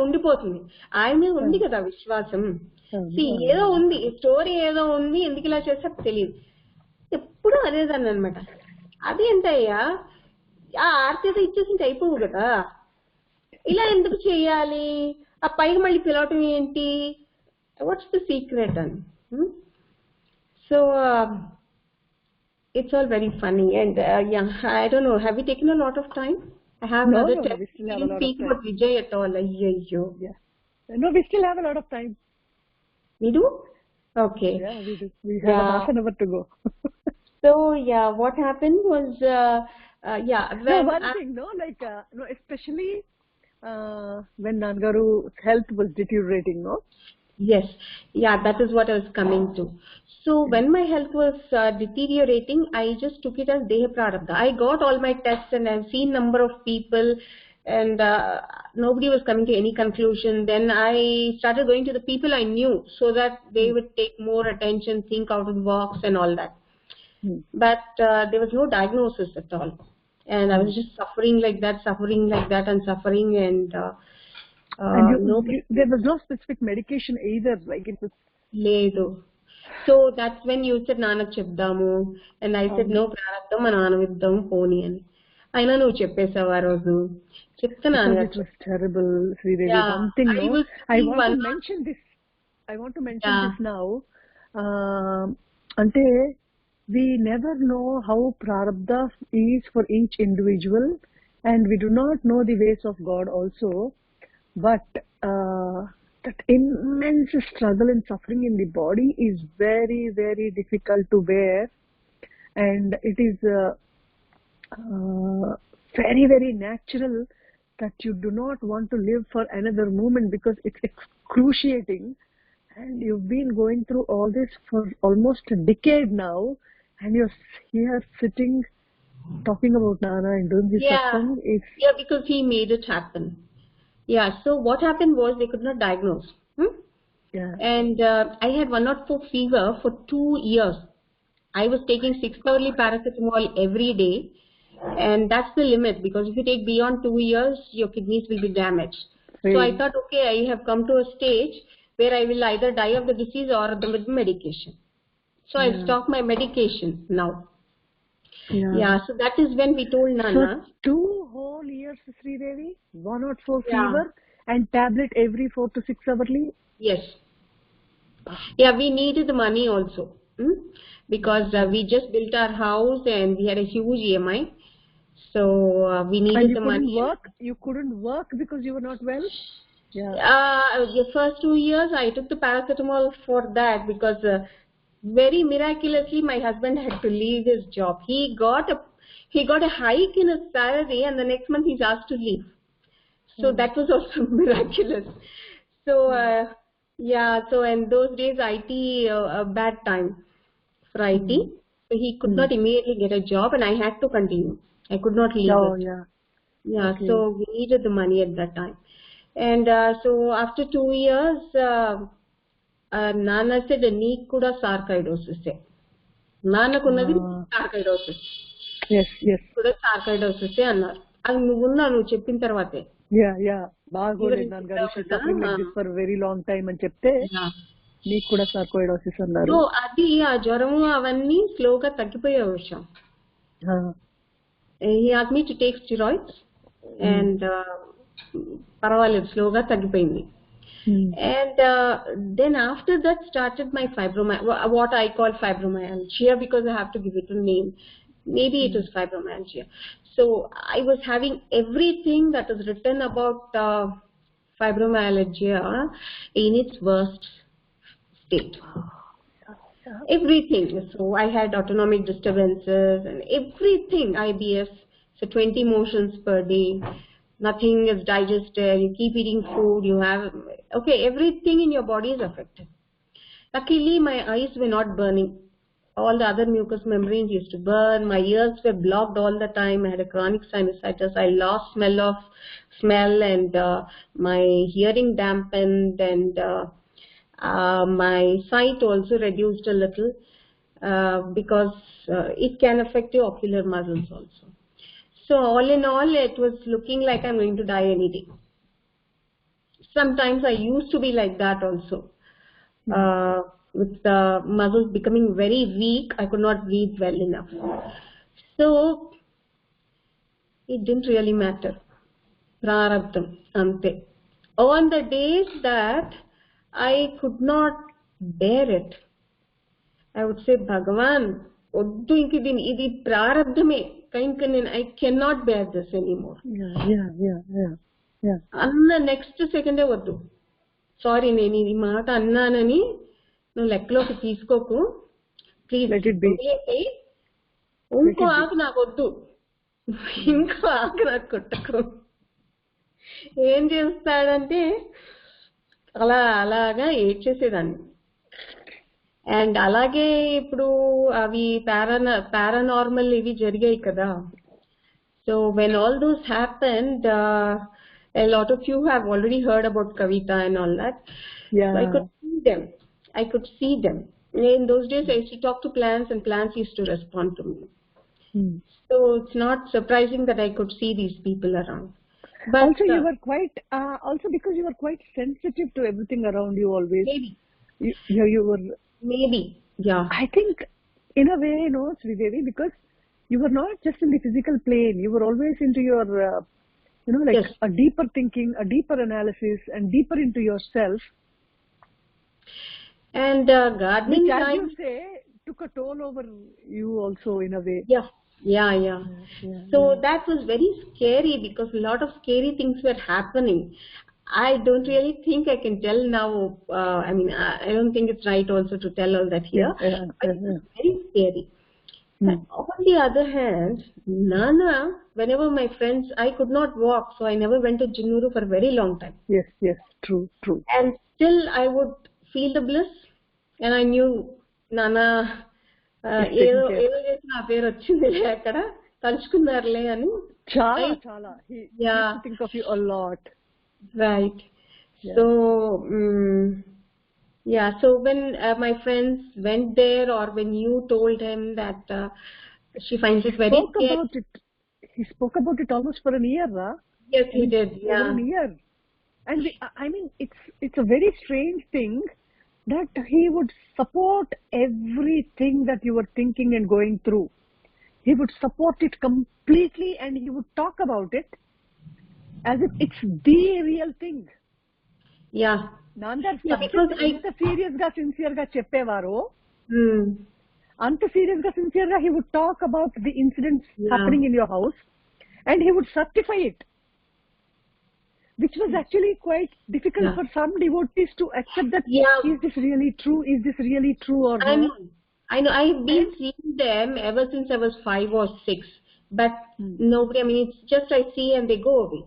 ఉండిపోతుంది. ఆయన ఉంది కదా విశ్వాసం. ఏదో ఉంది, స్టోరీ ఏదో ఉంది, ఎందుకు ఇలా చేశారు తెలియదు. ఎప్పుడు అనేదాన్ని అనమాట. అదేంటయ్యా, ఆ ఆర్తితో ఇచ్చేసింటే అయిపోవు కదా, ఇలా ఎందుకు చెయ్యాలి, ఆ పైకి మళ్ళీ పిలవటం ఏంటి, what's the secret then? So it's all very funny, and yeah, I don't know, have we taken a lot of time? I have another test. We didn't speak about Vijay at all. Ayyo. Yeah, no, we still have a lot of time. We do? Okay. Yeah, we do. We have half an hour to go. So yeah, what happened was yeah, one thing, especially when Nannagaru's health was deteriorating, no? Yes, yeah, that is what I was coming to. So when my health was deteriorating, I just took it as Deha Prarabdha. I got all my tests and I've seen number of people, and nobody was coming to any conclusion. Then I started going to the people I knew so that they would take more attention, think out of the box and all that. But there was no diagnosis at all. And I was just suffering like that, and there was no specific medication either, like it was. Ledu. So that's when you said Nanak chepdamu, and I said no prarabdham mananaviddam poni ani. Aina nu cheppesava aa roju cheptana. It was terrible, Sreedevi. Yeah, one thing, I want to mention this now. Ante we never know how prarabdha is for each individual, and we do not know the ways of God also. But that immense struggle and suffering in the body is very, very difficult to bear, and it is very, very natural that you do not want to live for another moment because it's excruciating, and you've been going through all this for almost a decade now, and you're here sitting talking about Nana and doing this satsang. Yeah, because he made it happen. Yeah, so what happened was they could not diagnose. Yeah. And I had 104 fever for 2 years. I was taking 6-hourly paracetamol every day, and that's the limit, because if you take beyond 2 years, your kidneys will be damaged. Right. So I thought, okay, I have come to a stage where I will either die of the disease or with medication. So I stopped my medication now. Yeah, so that is when we told Nana. So 2 whole years, Sreedevi, 104 fever and tablet every 4 to 6 hourly? Yes. Yeah, we needed the money also. Because we just built our house and we had a huge EMI. So we needed the money. You couldn't work because you were not well? Yeah. The first 2 years I took the paracetamol for that, because very miraculously my husband had to leave his job. He got a hike in his salary, and the next month he's asked to leave. So that was also miraculous. So so in those days IT, a bad time for IT. So he could not immediately get a job, and I had to continue. I could not leave Oh, it. yeah. Yeah, Okay. so we needed the money at that time. And so after 2 years, Nana said, "Nee kuda sarcoidosis." నాన్నకున్నది సార్కైడోసిస్ Yes, yes. కూడా సార్కైడోసిస్ అన్నారు. అది నువ్వు చెప్పిన తర్వాతే Yeah. బాగోలేదు నాన్నగారు, she's suffering like this for a very long time అని చెప్తే నీకు కూడా సార్కోయిడోసిస్ అన్నారు. సో అది ఆ జ్వరము అవన్నీ స్లోగా తగ్గిపోయే విషయం. He asked me to take steroids and పర్వాలేదు స్లోగా తగ్గిపోయింది. And then after that started my what I call fibromyalgia, because I have to give it a name. Maybe it is fibromyalgia. So I was having everything that is written about fibromyalgia in its worst state. Everything. So I had autonomic disturbances and everything, IBS, so 20 motions per day. Nothing is digested, you keep eating food, you have, okay, everything in your body is affected. Luckily, my eyes were not burning. All the other mucous membranes used to burn. My ears were blocked all the time. I had a chronic sinusitis. I lost smell and my hearing dampened, and my sight also reduced a little because it can affect your ocular muscles also. So all in all, it was looking like I'm going to die any day. Sometimes I used to be like that also. With the muscles becoming very weak, I could not breathe well enough. So it didn't really matter. Prarabdham, ante. On the days that I could not bear it, I would say, Bhagavan, oddu inki din idi prarabdhame. I cannot bear this anymore. Yeah. అన్న next సెకండే వద్దు, sorry నేను ఈ మాట అన్నానని నువ్వు లెక్కలోకి తీసుకోకు, please వదిలేసి, ఇంకో ఆకు నాకు వద్దు, ఇంకో ఆకు నాకు కొట్టకు. ఏం చేస్తాడంటే అలాగా ఏడ్చేసేదాన్ని. అండ్ అలాగే ఇప్పుడు అవి పారానార్మల్ ఇవి జరిగాయి కదా. So when all those happened, a lot of you have already heard about Kavita and all that. Yeah. So I could see them. In those days I used to talk to plants and plants used to respond to me. So it's not surprising that I could see these people around. But also you were quite also because you were quite sensitive to everything around you always. Maybe you were, maybe, yeah. I think in a way, Sreedevi, because you were not just in the physical plane, you were always into your Yes. a deeper thinking, a deeper analysis, and deeper into yourself. And gardening, which, as you say, took a toll over you also in a way. Yeah. So that was very scary because a lot of scary things were happening. I don't really think I can tell now. I mean, I don't think it's right also to tell all that here. But it was very scary. But on the other hand, Nana, whenever my friends, I could not walk, so I never went to Jinnuru for a very long time. Yes, true. And still I would feel the bliss, and I knew Nana, ఏదో చేసి నా పేరు వచ్చిందిలే అక్కడ, తలుచుకున్నారులే అని. చాలా he used to think of you a lot. Right. So so when my friends went there, or when you told him that she finds it very scary. He spoke about it almost for a year, huh? Yes, he did. Yeah. For a year. And I mean, it's a very strange thing that he would support everything that you were thinking and going through. He would support it completely, and he would talk about it as if it's the real thing. Yeah. Because అంత serious గా sincere గా చెప్పేవారు, అంత serious గా sincere గా he would talk about the incidents happening in your house, and he would certify it, which was actually quite difficult for some devotees to accept that. Is this really true? Is this really true or not? I know. I've been seeing them ever since I was 5 or 6, but nobody. I mean, it's just I see and they go away.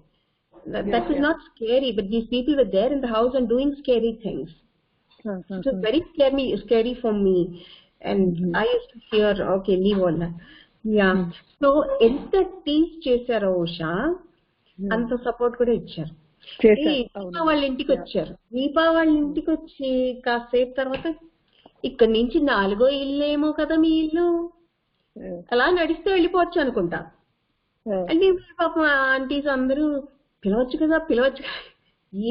That was not scary, but these people were there in the house and doing scary things. It was very scary for me. And I used to hear, okay, leave all that. Yeah. So, ఎంత teach చేశారో ఉషా అంత support కూడా ఇచ్చారు. దీపా వాళ్ళ ఇంటికి వచ్చారు. దీపా వాళ్ళ ఇంటికి వచ్చి కాసేపు తర్వాత ఇక్కడి నుంచి 4వ ఇల్లు ఏమో కదా మీ ఇల్లు, అలా నడిస్తే వెళ్ళిపోవచ్చు అనుకుంటా. అంటే పాపం ఆంటీస్ అందరూ పిలవచ్చు కదా,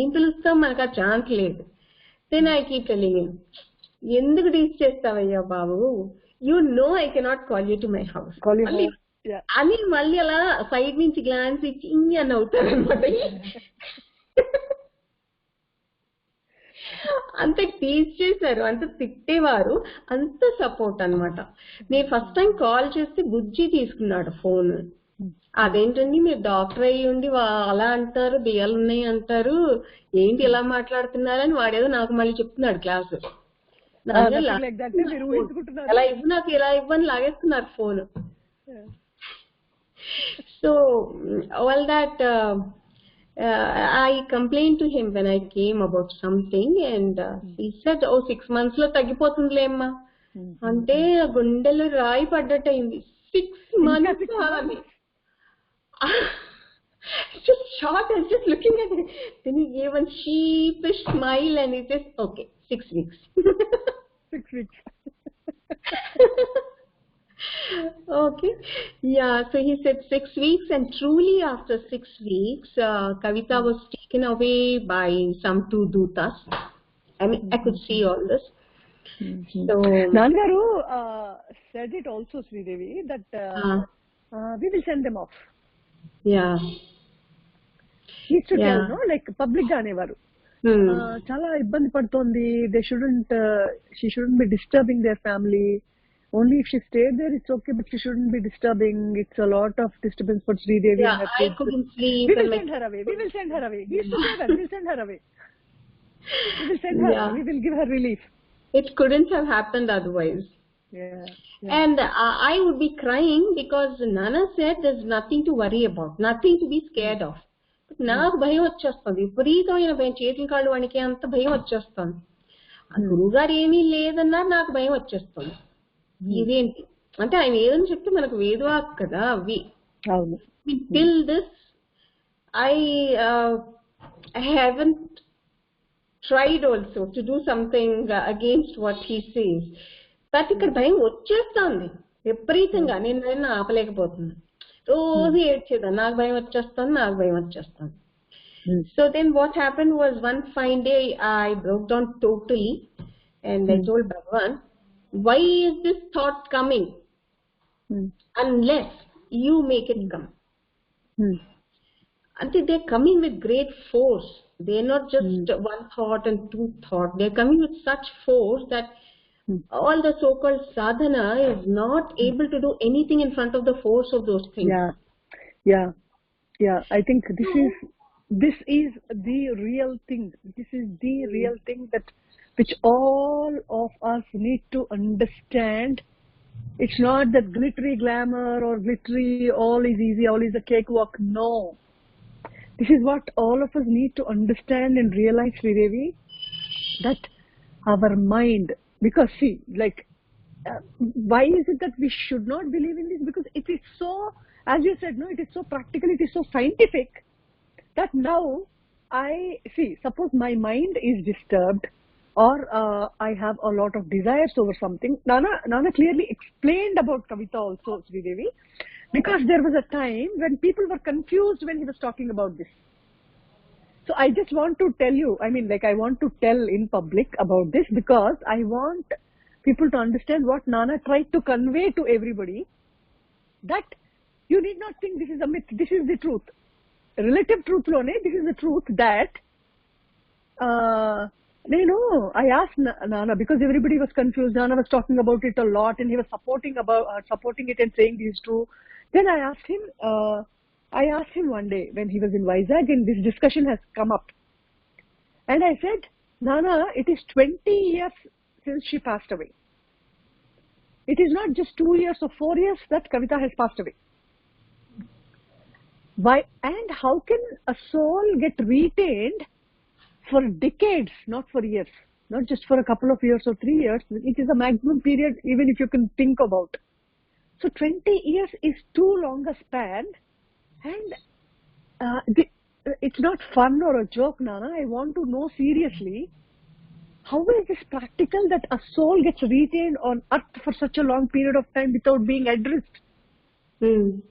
ఏం పిలుస్తాం, మనకు ఆ ఛాన్స్ లేదు. Then I keep telling him, ఎందుకు టీచ్ చేస్తావయ్యా బాబు, you know I cannot call you to my house అని మళ్ళీ అలా సైడ్ నుంచి గ్లాన్స్ ఇచ్చి అని అవుతారు అనమాట. అంత టీచ్ చేశారు, అంత తిట్టేవారు, అంత సపోర్ట్ అనమాట. నేను ఫస్ట్ టైం కాల్ చేస్తే బుజ్జి తీసుకున్నాడు ఫోన్. అదేంటండి మీరు డాక్టర్ అయ్యి ఉండి అలా అంటారు, బియ్యాలు ఉన్నాయి అంటారు, ఏంటి ఇలా మాట్లాడుతున్నారని వాడేదో నాకు మళ్ళీ చెప్తున్నాడు క్లాస్. ఎలా ఇవ్వు నాకు, ఎలా ఇవ్వని లాగేస్తున్నారు phone. So all that I complained to him when I came about something, and he said, oh 6 months లో తగ్గిపోతుందిలే అమ్మా అంటే గుండెలు రాయి పడ్డట్టయింది. 6 months just shocked. I was just looking at it. Then he gave one sheepish smile and he says, okay, 6 weeks. 6 weeks. Okay. Yeah, so he said 6 weeks, and truly after 6 weeks, Kavita was taken away by some 2 dutas. I mean, I could see all this. So Nannagaru said it also, Sreedevi, that we will send them off. Yeah. He used to tell, no, like public ga anevaru. Chala ibbandi padtondi, she shouldn't be disturbing their family. Only if she stayed there, it's okay, but she shouldn't be disturbing. It's a lot of disturbance for Sreedevi. Yeah, I couldn't sleep. We will send her away. We will send her away. He used to say that. We will send her away. We will send her. We will give her relief. It couldn't have happened otherwise. Yeah. And I would be crying because Nana said there's nothing to worry about, nothing to be scared of. But నాకు భయం వచ్చేస్తుంది, విపరీతమైన భయం, చేతులు కాళ్ళు వణికే అంత భయం వచ్చేస్తుంది. ఆ గురువు గారు ఏమీ లేదన్నా నాకు భయం వచ్చేస్తుంది. ఇదేంటి అంటే ఆయన ఏదని చెప్తే మనకు వేదవాక్ కదా. Till this I haven't tried also to do something against what he says. But ఇక్కడ భయం వచ్చేస్తుంది విపరీతంగా, నేను ఆపలేకపోతున్నా. రోజు ఏడ్చేదా, నాకు భయం వచ్చేస్తుంది. So then what happened was, one fine day I broke down totally and I told Bhagavan, why is this thought coming unless you make it come? Until they're coming with great force. They're not just one thought and 2 thoughts. They're coming with such force that all the so-called sadhana is not able to do anything in front of the force of those things. Yeah. I think this is the real thing. This is the real thing that which all of us need to understand. It's not that glittery glamour or glittery all is easy, all is a cakewalk. No. This is what all of us need to understand and realize, Sreedevi, that our mind, because see, like, why is it that we should not believe in this? Because it is so, as you said, no, it is so practical, it is so scientific, that now I see, suppose my mind is disturbed, or I have a lot of desires over something. Nana clearly explained about Kavita also, Sreedevi, because there was a time when people were confused when he was talking about this. So I just want to tell you, I mean, like, I want to tell in public about this because I want people to understand what Nana tried to convey to everybody, that you need not think this is a myth, this is the truth. Relative truth lone, this is the truth that I asked Nana because everybody was confused. Nana was talking about it a lot and he was supporting it and saying this is true. Then I asked him one day when he was in Vizag and this discussion has come up. And I said, Nana, it is 20 years since she passed away. It is not just 2 years or 4 years that Kavita has passed away. Why? And how can a soul get retained for decades, not for years? not just for a couple of years or 3 years. It is a maximum period, even if you can think about. So 20 years is too long a span, and it's not fun or a joke, Nana. I want to know seriously, how is this practical that a soul gets retained on earth for such a long period of time without being addressed? Mm.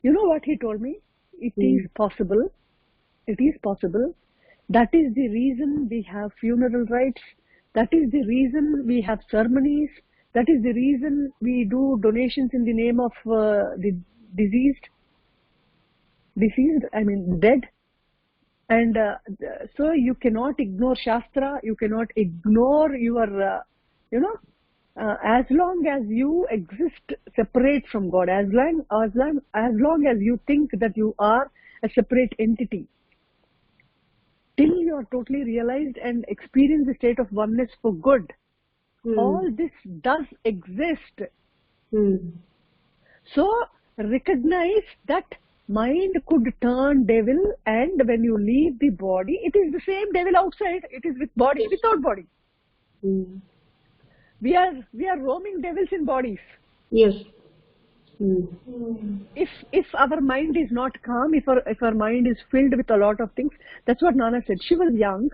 You know what he told me? It is possible. It is possible. That is the reason we have funeral rites. That is the reason we have ceremonies. That is the reason we do donations in the name of the deceased, I mean dead. And so you cannot ignore Shastra, you cannot ignore your, as long as you exist separate from God, as long as you think that you are a separate entity, till you are totally realized and experience the state of oneness for good, all this does exist. So recognize that mind could turn devil, and when you leave the body, it is the same devil outside. It is with body, without body. We are roaming devils in bodies. Yes. If our mind is not calm, if our mind is filled with a lot of things, that's what Nana said. She was young.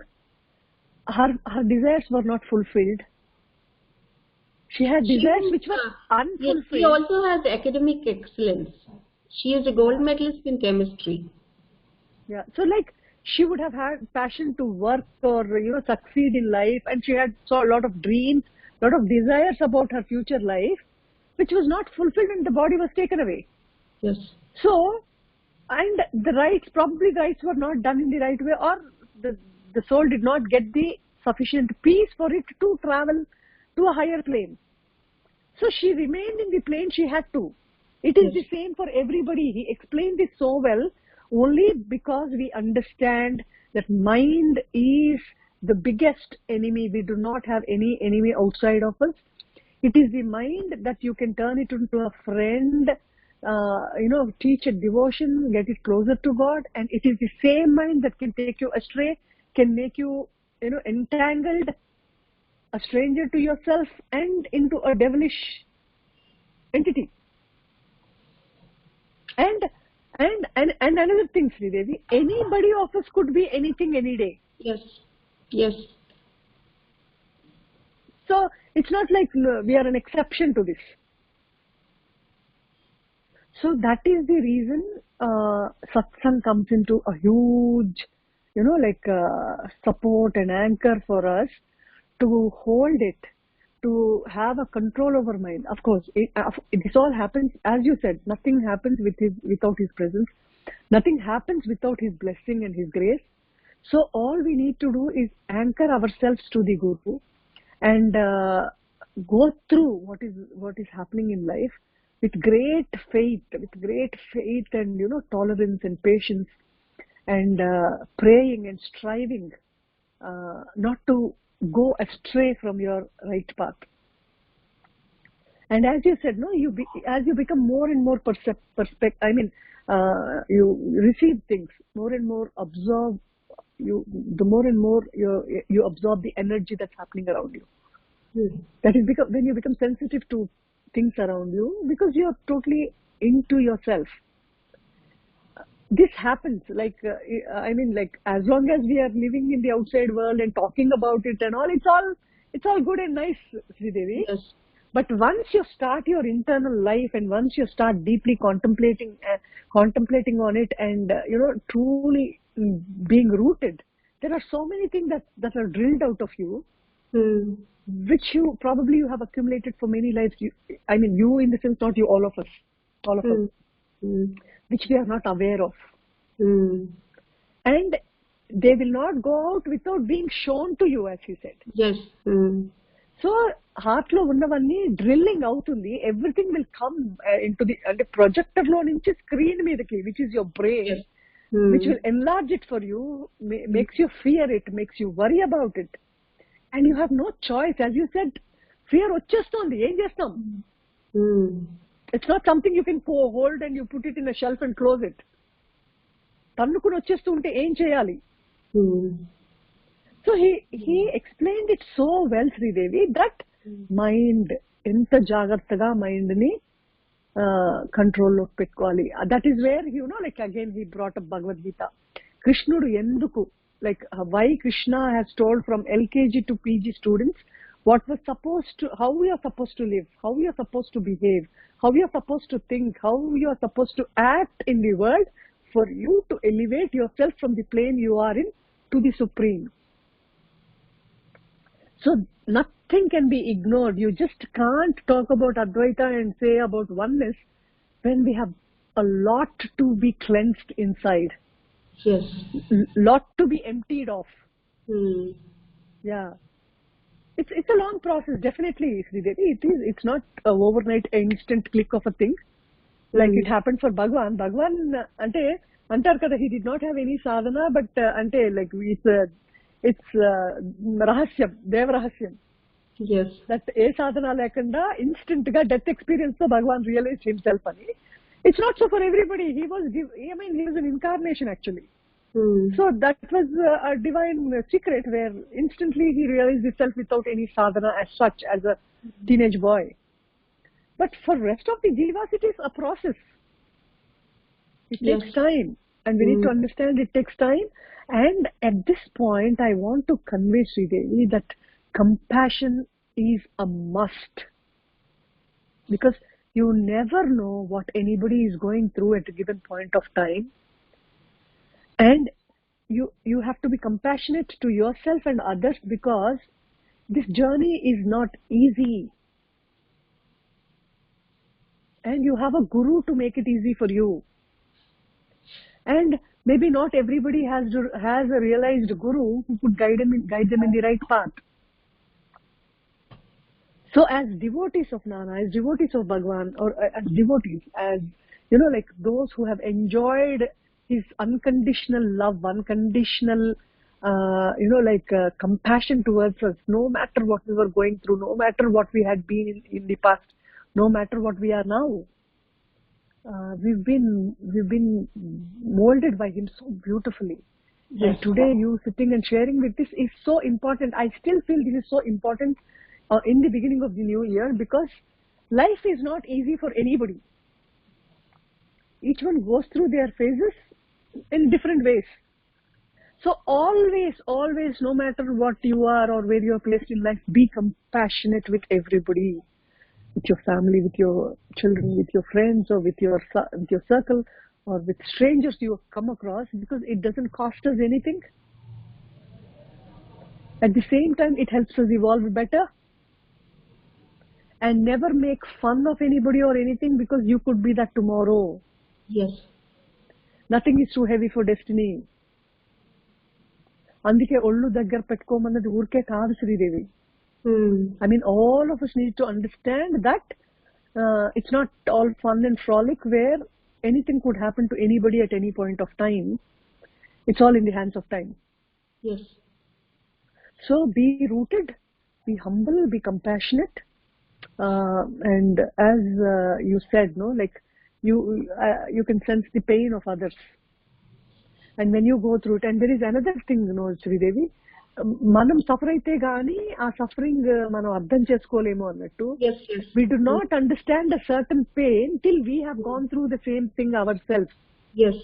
Her desires were not fulfilled. She had desires which were unfulfilled. Yes, she also has academic excellence. She is a gold medalist in chemistry. Yeah. So like she would have had passion to work or succeed in life, and she had saw a lot of dreams, a lot of desires about her future life, which was not fulfilled, and the body was taken away. Yes. So, and the rites were not done in the right way, or the soul did not get the sufficient peace for it to travel to a higher plane. So she remained in the plane she had to. It is the same for everybody. He explained this so well, only because we understand that mind is the biggest enemy. We do not have any enemy outside of us. It is the mind that you can turn it into a friend, teach a devotion, get it closer to God. And it is the same mind that can take you astray, can make you, entangled, a stranger to yourself, and into a devilish entity. And another thing, Sreedevi, anybody of us could be anything any day. Yes. Yes. So it's not like we are an exception to this. So that is the reason satsang comes into a huge, support and anchor for us to hold it, to have a control over mind. Of course, this all happens, as you said, nothing happens without his presence. Nothing happens without his blessing and his grace. So all we need to do is anchor ourselves to the Guru and go through what is happening in life with great faith and tolerance and patience, and praying and striving not to go astray from your right path. And as you said, as you become more and more you receive things more and more, absorb. The more and more you absorb the energy that's happening around you. That is because when you become sensitive to things around you, because you're totally into yourself. This happens, as long as we are living in the outside world and talking about it and all, it's all good and nice, Sreedevi. Yes. But once you start your internal life, and once you start deeply contemplating on it, and truly being rooted, there are so many things that are drilled out of you, which you have accumulated for many lives. You in the sense, not you, all of us, which we are not aware of. And they will not go out without being shown to you, as he said. Yes. So heart lo unnavanni drilling outundi, everything will come into the projector lo nunchi screen meedaki, which is your brain. Yes. Which will enlarge it for you, makes you fear it, makes you worry about it. And you have no choice. As you said, fear vachchestundi, em chestam. It's not something you can hold and you put it in a shelf and close it. Tannukuni vachchestunte em cheyali? So he explained it so well, Sreedevi, that mind, enta jagrattaga mind ni control lo pettukovali. That is where, like again he brought up Bhagavad Gita. Krishnudu enduku, like why Krishna has told from LKG to PG students how we are supposed to live, how we are supposed to behave, how we are supposed to think, how we are supposed to act in the world for you to elevate yourself from the plane you are in to the supreme. So nothing can be ignored. You just can't talk about Advaita and say about oneness when we have a lot to be cleansed inside. Yes. Lot to be emptied of. Mm. Yeah. It's a long process, definitely, Sridevi. It's not a overnight instant click of a thing. Like it happened for Bhagwan. Bhagwan, ante, antar kada, he did not have any sadhana, but ante, like it's rahasyam, Dev rahasyam. Yes. That a sadhana lekanda, instant ga death experience so Bhagwan realized himself. It's not so for everybody. He was an incarnation actually. So that was a divine secret where instantly he realized himself without any sadhana as such as a teenage boy. But for rest of the jivas, it is a process. It takes time, and we need to understand it takes time. And at this point, I want to convey, Sridevi, that compassion is a must. Because you never know what anybody is going through at a given point of time. And you have to be compassionate to yourself and others, because this journey is not easy. And you have a guru to make it easy for you. And maybe not everybody has a realized guru who could guide them in the right path. So as devotees of Nana, as devotees of Bhagwan, or as devotees, as like those who have enjoyed his unconditional love, unconditional compassion towards us, no matter what we were going through, no matter what we had been in the past, no matter what we are now. We've been molded by him so beautifully. Yes. And today you sitting and sharing with this is so important. I still feel this is so important in the beginning of the new year, because life is not easy for anybody. Each one goes through their phases in different ways. So always, no matter what you are or where you are placed in life, be compassionate with everybody. With your family, with your children, with your friends, or with your circle, or with strangers you have come across, because it doesn't cost us anything. At the same time, it helps us evolve better. And never make fun of anybody or anything, because you could be that tomorrow. Yes. Nothing is too heavy for destiny. Andike ollu daggar pettukomannadi urke kaadu, Sridevi. I mean, all of us need to understand that it's not all fun and frolic where anything could happen to anybody at any point of time. It's all in the hands of time. Yes. So be rooted, be humble, be compassionate. And as you said, like you can sense the pain of others. And when you go through it, and there is another thing, Sridevi, మనం suffer అయితే గానీ ఆ suffering మనం అర్థం చేసుకోలేము అన్నట్టు. We do not understand a certain pain till we have gone through the same thing ourselves. Yes.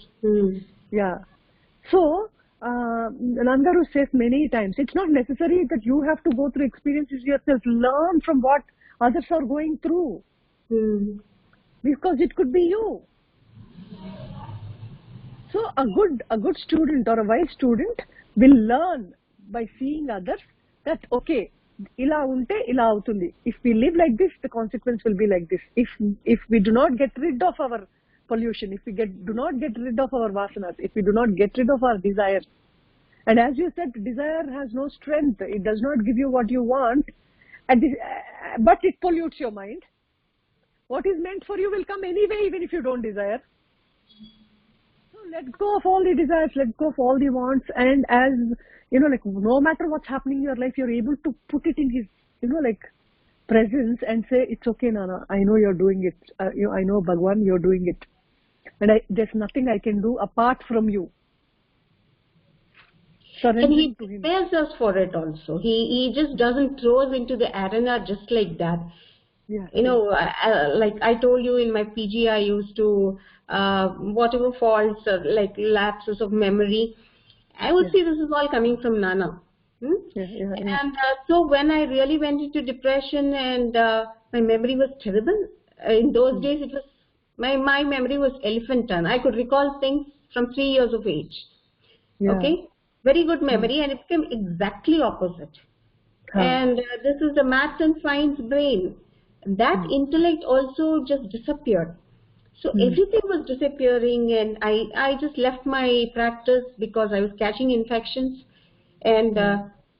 Yeah. So Nannagaru says many times, it's not necessary that you have to go through experiences yourself. Learn from what others are going through. Because it could be you. So a good student or a wise student will learn by seeing others that, okay, ila unte ila avutundi. If we live like this, the consequence will be like this. If we do not get rid of our pollution, if we do not get rid of our vasanas, if we do not get rid of our desires, and as you said, desire has no strength. It does not give you what you want, but it pollutes your mind. What is meant for you will come anyway, even if you don't desire. Let go of all the desires, let go of all the wants, and as like no matter what's happening in your life, you're able to put it in his presence and say, it's okay, Nana, I know you're doing it. I know, Bhagwan, you're doing it, and there's nothing I can do apart from you. And he surrendering to him. prepares us for it also. He just doesn't throw us into the arena just like that. Yeah. You know, like I told you in my PG, I used to, whatever faults or like lapses of memory, I would say this is all coming from Nana. Hmm? Yeah. And so when I really went into depression and my memory was terrible, in those days it was, my memory was elephantine. I could recall things from 3 years of age. Yeah. Okay, very good memory, and it became exactly opposite. And this is the maths and science brain. That intellect also just disappeared. So everything was disappearing, and I just left my practice because I was catching infections, and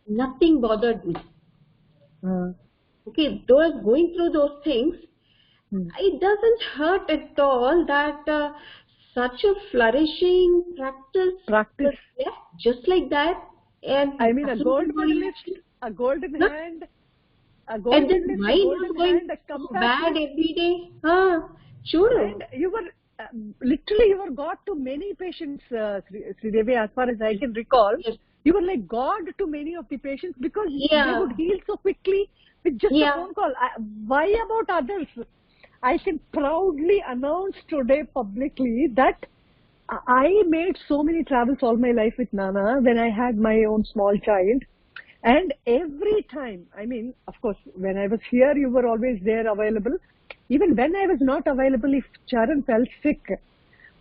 nothing bothered me. Okay, though I was going through those things, it doesn't hurt at all that such a flourishing practice was left just like that. And I mean, a gold absolutely no medalist, reaction. a golden Huh? hand, a And gold this medalist, a mind was golden going hand, a so bad compassionate. every day. Sure. And you were literally, you were God to many patients, Sreedevi, as far as I can recall. Yes. You were like God to many of the patients because Yeah. they would heal so quickly with just a phone call. Why about others? I can proudly announce today publicly that I made so many travels all my life with Nana when I had my own small child. And every time, I mean, of course, when I was here, you were always there available. Even when I was not available, if Charan felt sick,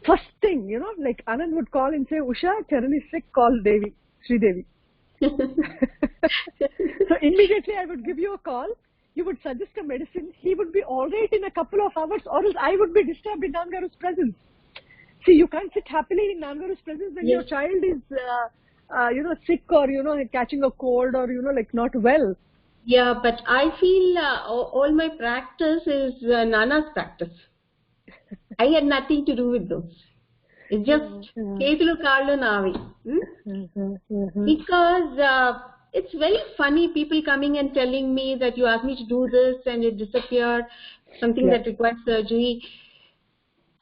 first thing, you know, like Anand would call and say, Usha, Charan is sick, call Devi, Sreedevi. So immediately I would give you a call. You would suggest a medicine. He would be all right in a couple of hours, or else I would be disturbed in Nannagaru's presence. See, you can't sit happily in Nannagaru's presence when your child is, sick or, catching a cold or, like not well. Yeah, but I feel all my practice is Nana's practice. I had nothing to do with those. It's just Ketulu Karlu Navi. Because it's very funny, people coming and telling me that you asked me to do this and it disappeared, something that requires surgery.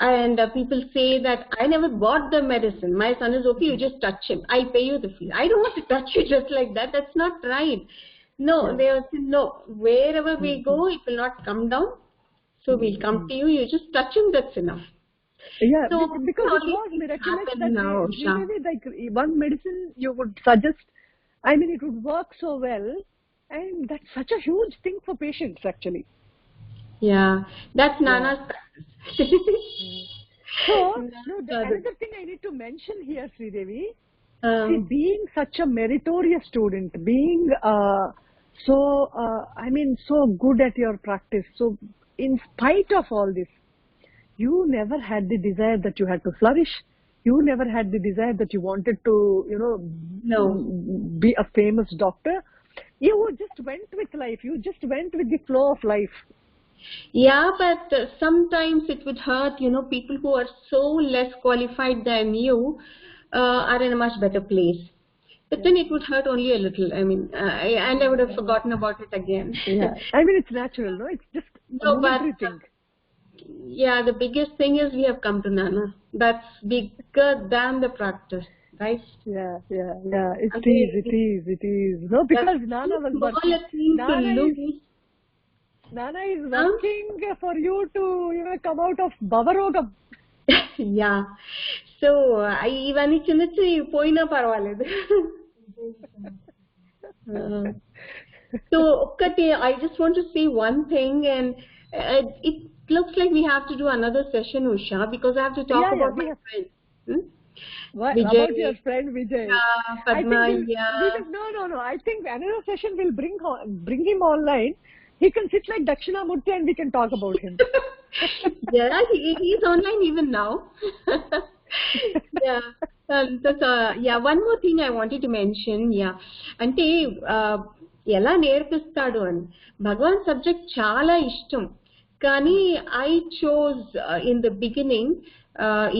And people say that I never bought the medicine. My son is okay, you just touch him. I'll pay you the fee. I don't want to touch you just like that. That's not right. No, they will say, no, wherever we go, it will not come down. So we'll come to you, you just touch him, that's enough. Yeah, So, because it was miraculous that now, maybe like one medicine you would suggest, I mean, it would work so well. And that's such a huge thing for patients, actually. Yeah, that's Nana's practice. So, another thing I need to mention here, Sreedevi, see, being such a meritorious student, being so good at your practice, so in spite of all this, you never had the desire that you had to flourish. You never had the desire that you wanted to, be a famous doctor. You just went with life. You just went with the flow of life. Yeah, but sometimes it would hurt, people who are so less qualified than you are in a much better place. But then it would hurt only a little. I mean, and I would have forgotten about it again. Yeah, I mean, it's natural, no? It's just a momentary thing. Yeah, the biggest thing is we have come to Nana. That's bigger than the practice, right? Yeah. It is. No, because Nana was working. Nana is working for you to, come out of Bavarogam. Yeah. So, I poina parvaled. So, I just want to say one thing, and it looks like we have to do another session, Usha, because I have to talk about my friend. What Vijay, about your friend Vijay? Padma, I think another session will bring him online. He can sit like Dakshinamurti and we can talk about him. Yeah, he's online even now. Yeah. One more thing I wanted to mention. Yeah. Ante ఎలా నేర్పిస్తాడు అని భగవాన్ subject చాలా ఇష్టం కానీ I chose in the beginning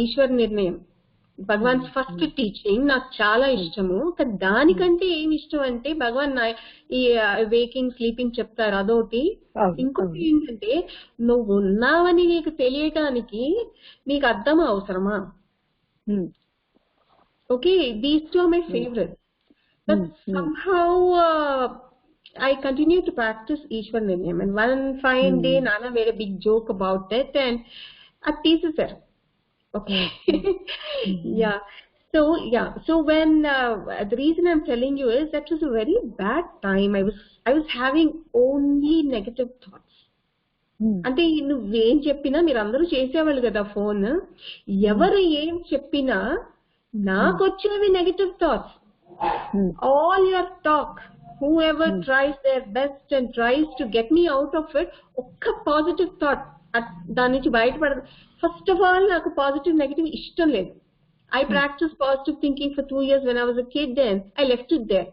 Ishwar నిర్ణయం భగవాన్ first teaching నాకు చాలా ఇష్టము. కానీ దానికంటే ఏమి ఇష్టం అంటే భగవాన్ ఈ వేకింగ్ స్లీపింగ్ చెప్తారు అదొకటి. ఇంకొకటి ఏంటంటే నువ్వు ఉన్నావని నీకు తెలియటానికి నీకు అర్థం అవసరమా? Okay, these two are my favourite. But somehow I continue to practice Ishwar Nilyam. And one fine day, Nana made a big joke about it, and I teases her. Okay. Yeah. So when the reason I'm telling you is that was a very bad time. I was having only negative thoughts. అంటే నువ్వేం చెప్పినా మీరు అందరూ చేసేవాళ్ళు కదా phone, ఎవరు ఏం చెప్పినా నాకు వచ్చేవి negative thoughts. All your talk, whoever tries their best and tries to get me out of it, ఒక్క పాజిటివ్ థాట్ దాని నుంచి బయటపడదు. ఫస్ట్ ఆఫ్ ఆల్ నాకు పాజిటివ్ నెగటివ్ ఇష్టం లేదు. I practiced positive thinking for 2 years when I was a kid, and I left it there.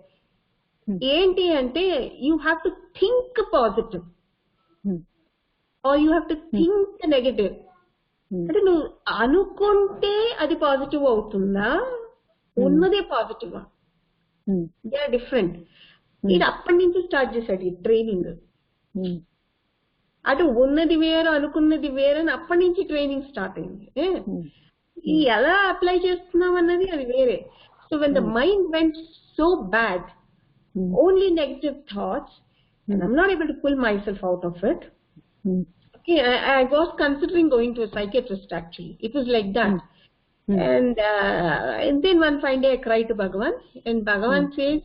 ఏంటి అంటే you have to think positive or you have to think negative. అంటే నువ్వు అనుకుంటే అది positive అవుతుందా, ఉన్నదే పాజిటివా? They are different. ఇది అప్పటి నుంచి స్టార్ట్ చేశాడు ఈ ట్రైనింగ్. అటు ఉన్నది వేరు అనుకున్నది వేరు అని అప్పటి నుంచి ట్రైనింగ్ స్టార్ట్ అయింది. ఎలా అప్లై చేస్తున్నాం అన్నది అది వేరే. So when the mind went so bad, only negative thoughts, and I'm not able to pull myself out of it. Okay, I was considering going to a psychiatrist actually. It was like that. And then one fine day I cried to Bhagavan, and Bhagavan says,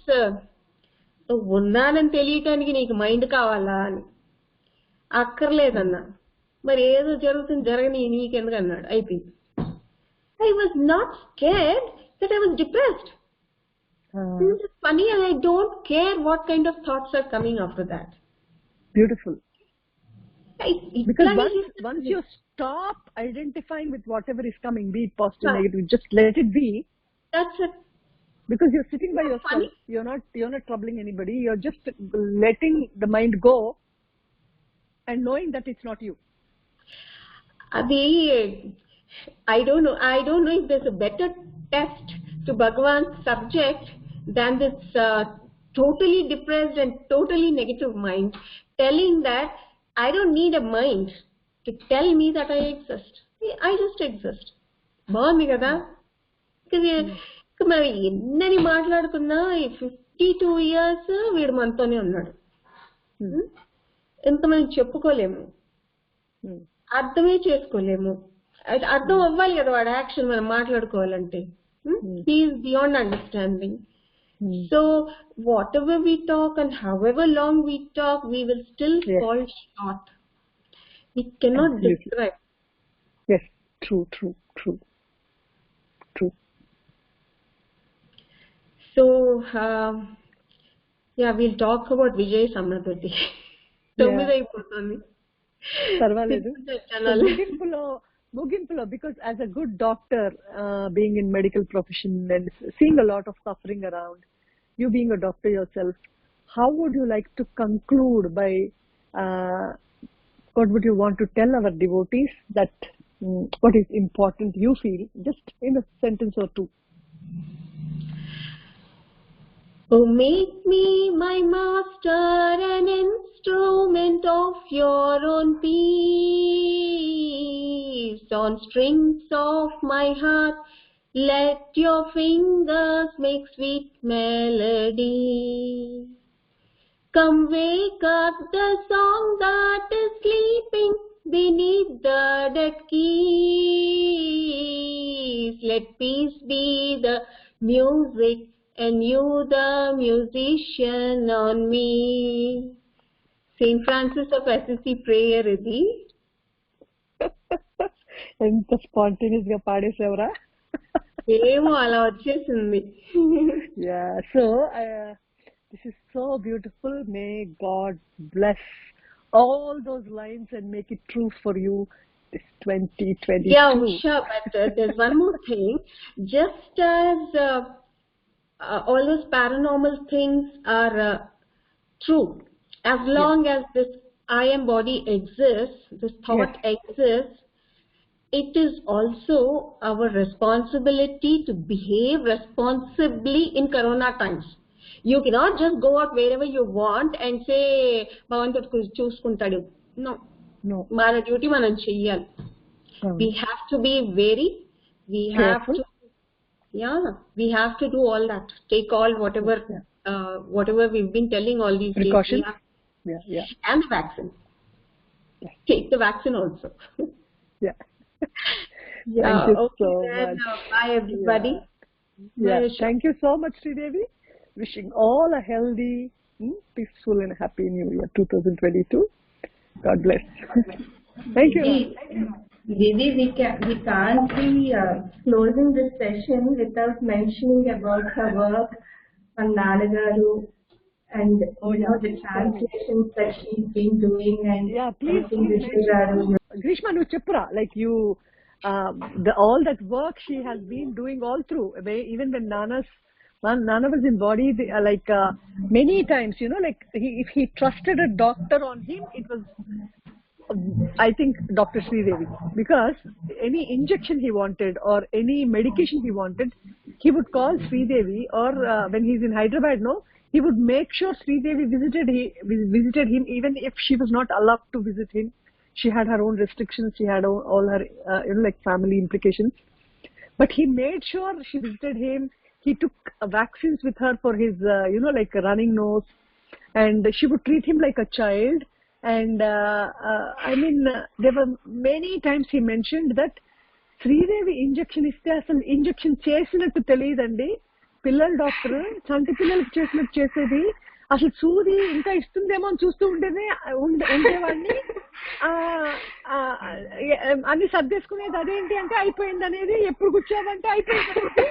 ఉన్నానని తెలియటానికి నీకు mind కావాలా అని. అక్కర్లేదన్నా, మరి ఏదో జరుగుతుంది జరగని నీకెందుకు అన్నాడు. అయిపోయింది. I was not scared that I was depressed. This is funny, and I don't care what kind of thoughts are coming after that. Beautiful. Because once you stop identifying with whatever is coming, be it positive, negative, just let it be. That's it. Because you're sitting by yourself, funny. You're not troubling anybody. You're just letting the mind go and knowing that it's not you. I don't know if there's a better test to Bhagavan's subject than this totally depressed and totally negative mind telling that I don't need a mind to tell me that I exist. I just exist. బాగుంది కదా? మరి ఎన్నని మాట్లాడుకున్నా 52 years వీడు మనతోనే ఉన్నాడు. ఎంతమంది చెప్పుకోలేము, అర్థమే చేసుకోలేము. అర్థం అవ్వాలి కదా వాడు యాక్షన్ మనం మాట్లాడుకోవాలంటే. He's beyond understanding. So whatever we talk and however long we talk, we will still fall short. We cannot describe. Yes, true. So we'll talk about Vijay Samradati. తొమ్మిది అయిపోతుంది. పర్వాలేదు. ముగింపులో, because as a good doctor, being in medical profession and seeing a lot of suffering around, you being a doctor yourself, how would you like to conclude by, what would you want to tell our devotees that what is important you feel, just in a sentence or two? Oh, make me, my master, an instrument of your own peace. On strings of my heart, let your fingers make sweet melody. Come wake up the song that is sleeping beneath the dead keys. Let peace be the music and you the musician on me. Saint Francis of Assisi prayer ఇది. ఎంత spontaneous గా పాడేసేవరా? ఏమో అలా వచ్చేసింది. Yeah, so this is so beautiful. May God bless all those lines and make it true for you this 2022. Yeah, Usha, but there's one more thing. Just as all those paranormal things are true, as long as this I am body exists, this thought exists, it is also our responsibility to behave responsibly in corona times. You cannot just go out wherever you want and say bhavantudu చూసుకుంటాడు. No, మన duty మనం చెయ్యాలి. We have to be very, we have to Yeah, we have to do all that. Take all whatever we've been telling all these days. Precautions. Yeah. And the vaccine. Yes. Take the vaccine also. Yeah. Yeah. Thank you Okay so then. much. Bye everybody. Yeah. Bye, Usha. Thank you so much, Sreedevi. Wishing all a healthy, peaceful, and happy New Year 2022. God bless. Thank you. Didi, we can't be closing this session without mentioning about her work on Nannagaru and the translations that she's been doing and Please mention. Grishma, nu cheppura, like you, all that work she has been doing all through, even when Nana was in body, many times, like if he trusted a doctor on him, it was, I think, Dr.Sreedevi, because any injection he wanted or any medication he wanted, he would call Sreedevi, or when he's in Hyderabad, he would make sure Sreedevi visited him, even if she was not allowed to visit him. She had her own restrictions. She had all her, family implications. But he made sure she visited him. He took vaccines with her for his, like a running nose, and she would treat him like a child. And there were many times he mentioned that Sridevi injection ఇస్తే అసలు injection చేసినట్టు తెలియదండి, పిల్లల doctor చంటి పిల్లలకి చేసినట్టు చేసేది, అసలు సూది ఇంకా ఇస్తుందేమో అని చూస్తూ ఉండేవాడిని, అన్ని సర్దేసుకునేది, అదేంటి అంటే అయిపోయింది అనేది, ఎప్పుడు కూర్చోవంటే అయిపోయింది,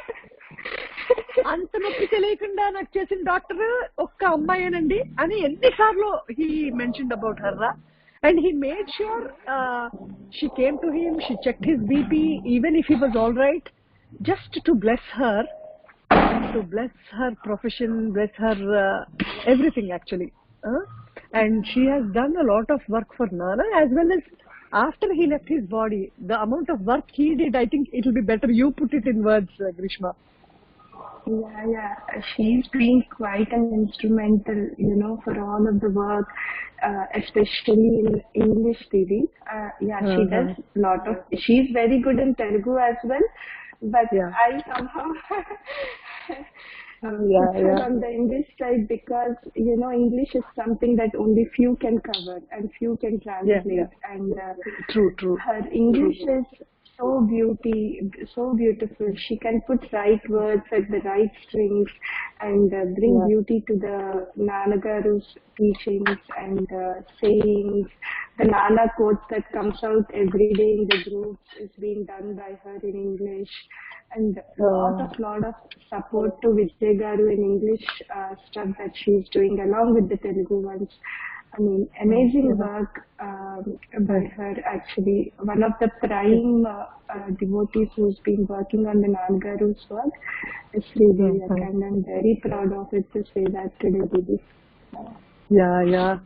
అంత నొప్పి తెలియకుండా నాకు చేసిన డాక్టర్ ఒక్క అమ్మాయేనండి అని ఎన్నిసార్లు హీ మెన్షన్డ్ అబౌట్ హర్ రా. And he made sure she came to him, she checked his BP, even if he was all right, just to bless her, to bless her profession, bless her everything actually. And she has done a lot of work for Nana, as well as after he left his body. The amount of work he did, I think it will be better you put it in words, Grishma. Yeah. She's been quite an instrumental, for all of the work, especially in English TV. She does a lot of. She's very good in Telugu as well, but I somehow on the English side, because English is something that only few can cover and few can translate. And true. Her English is so beautiful. She can put right words at the right strings and bring beauty to the Nannagaru's teachings and sayings. The Nana quotes that comes out every day in the groups is being done by her in English, and lot of support to Vijay Garu in English stuff that she's doing along with the Telugu ones. I mean, amazing work by her actually. One of the prime devotees who's been working on the Nannagaru's work is Sreedevi, and I'm very proud of it to say that today, Didi. Yeah.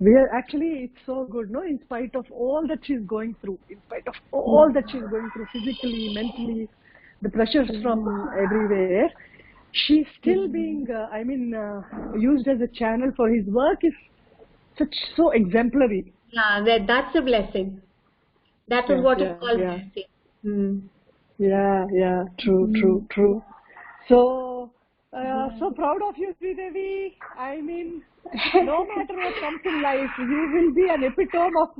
We are actually, it's so good, in spite of all that she's going through, physically, mentally, the pressures from everywhere, she's still being, used as a channel for his work is so exemplary. Yeah, that's a blessing. That is what is called blessing. Yeah. True. So proud of you, Sreedevi. I mean, no matter what comes in life, you will be an epitome of,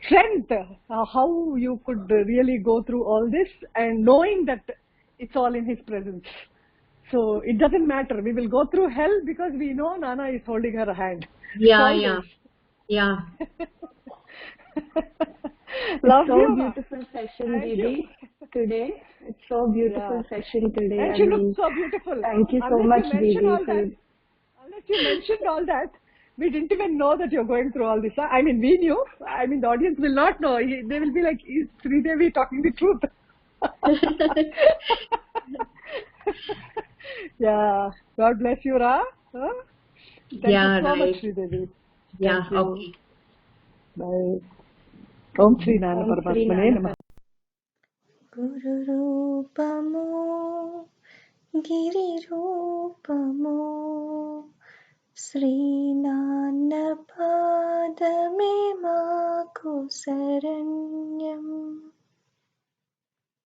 strength. How you could really go through all this and knowing that it's all in his presence. So it doesn't matter. We will go through hell because we know Nana is holding her hand. Yeah. Love you. Beautiful session, Didi, today. It's so beautiful session today. And she looks so beautiful. Thank you so much, Didi. Unless you mentioned all that, we didn't even know that you're going through all this. I mean, we knew. I mean, the audience will not know. They will be like, is Sreedevi talking the truth? Yeah. God bless you, Ra. Thank you so much, Sreedevi. Okay. Bye. Om Shri Nana Paramatmane Namaha. Guru Rupamo Giri Rupamo Sri Nana Padame Maku Saranyam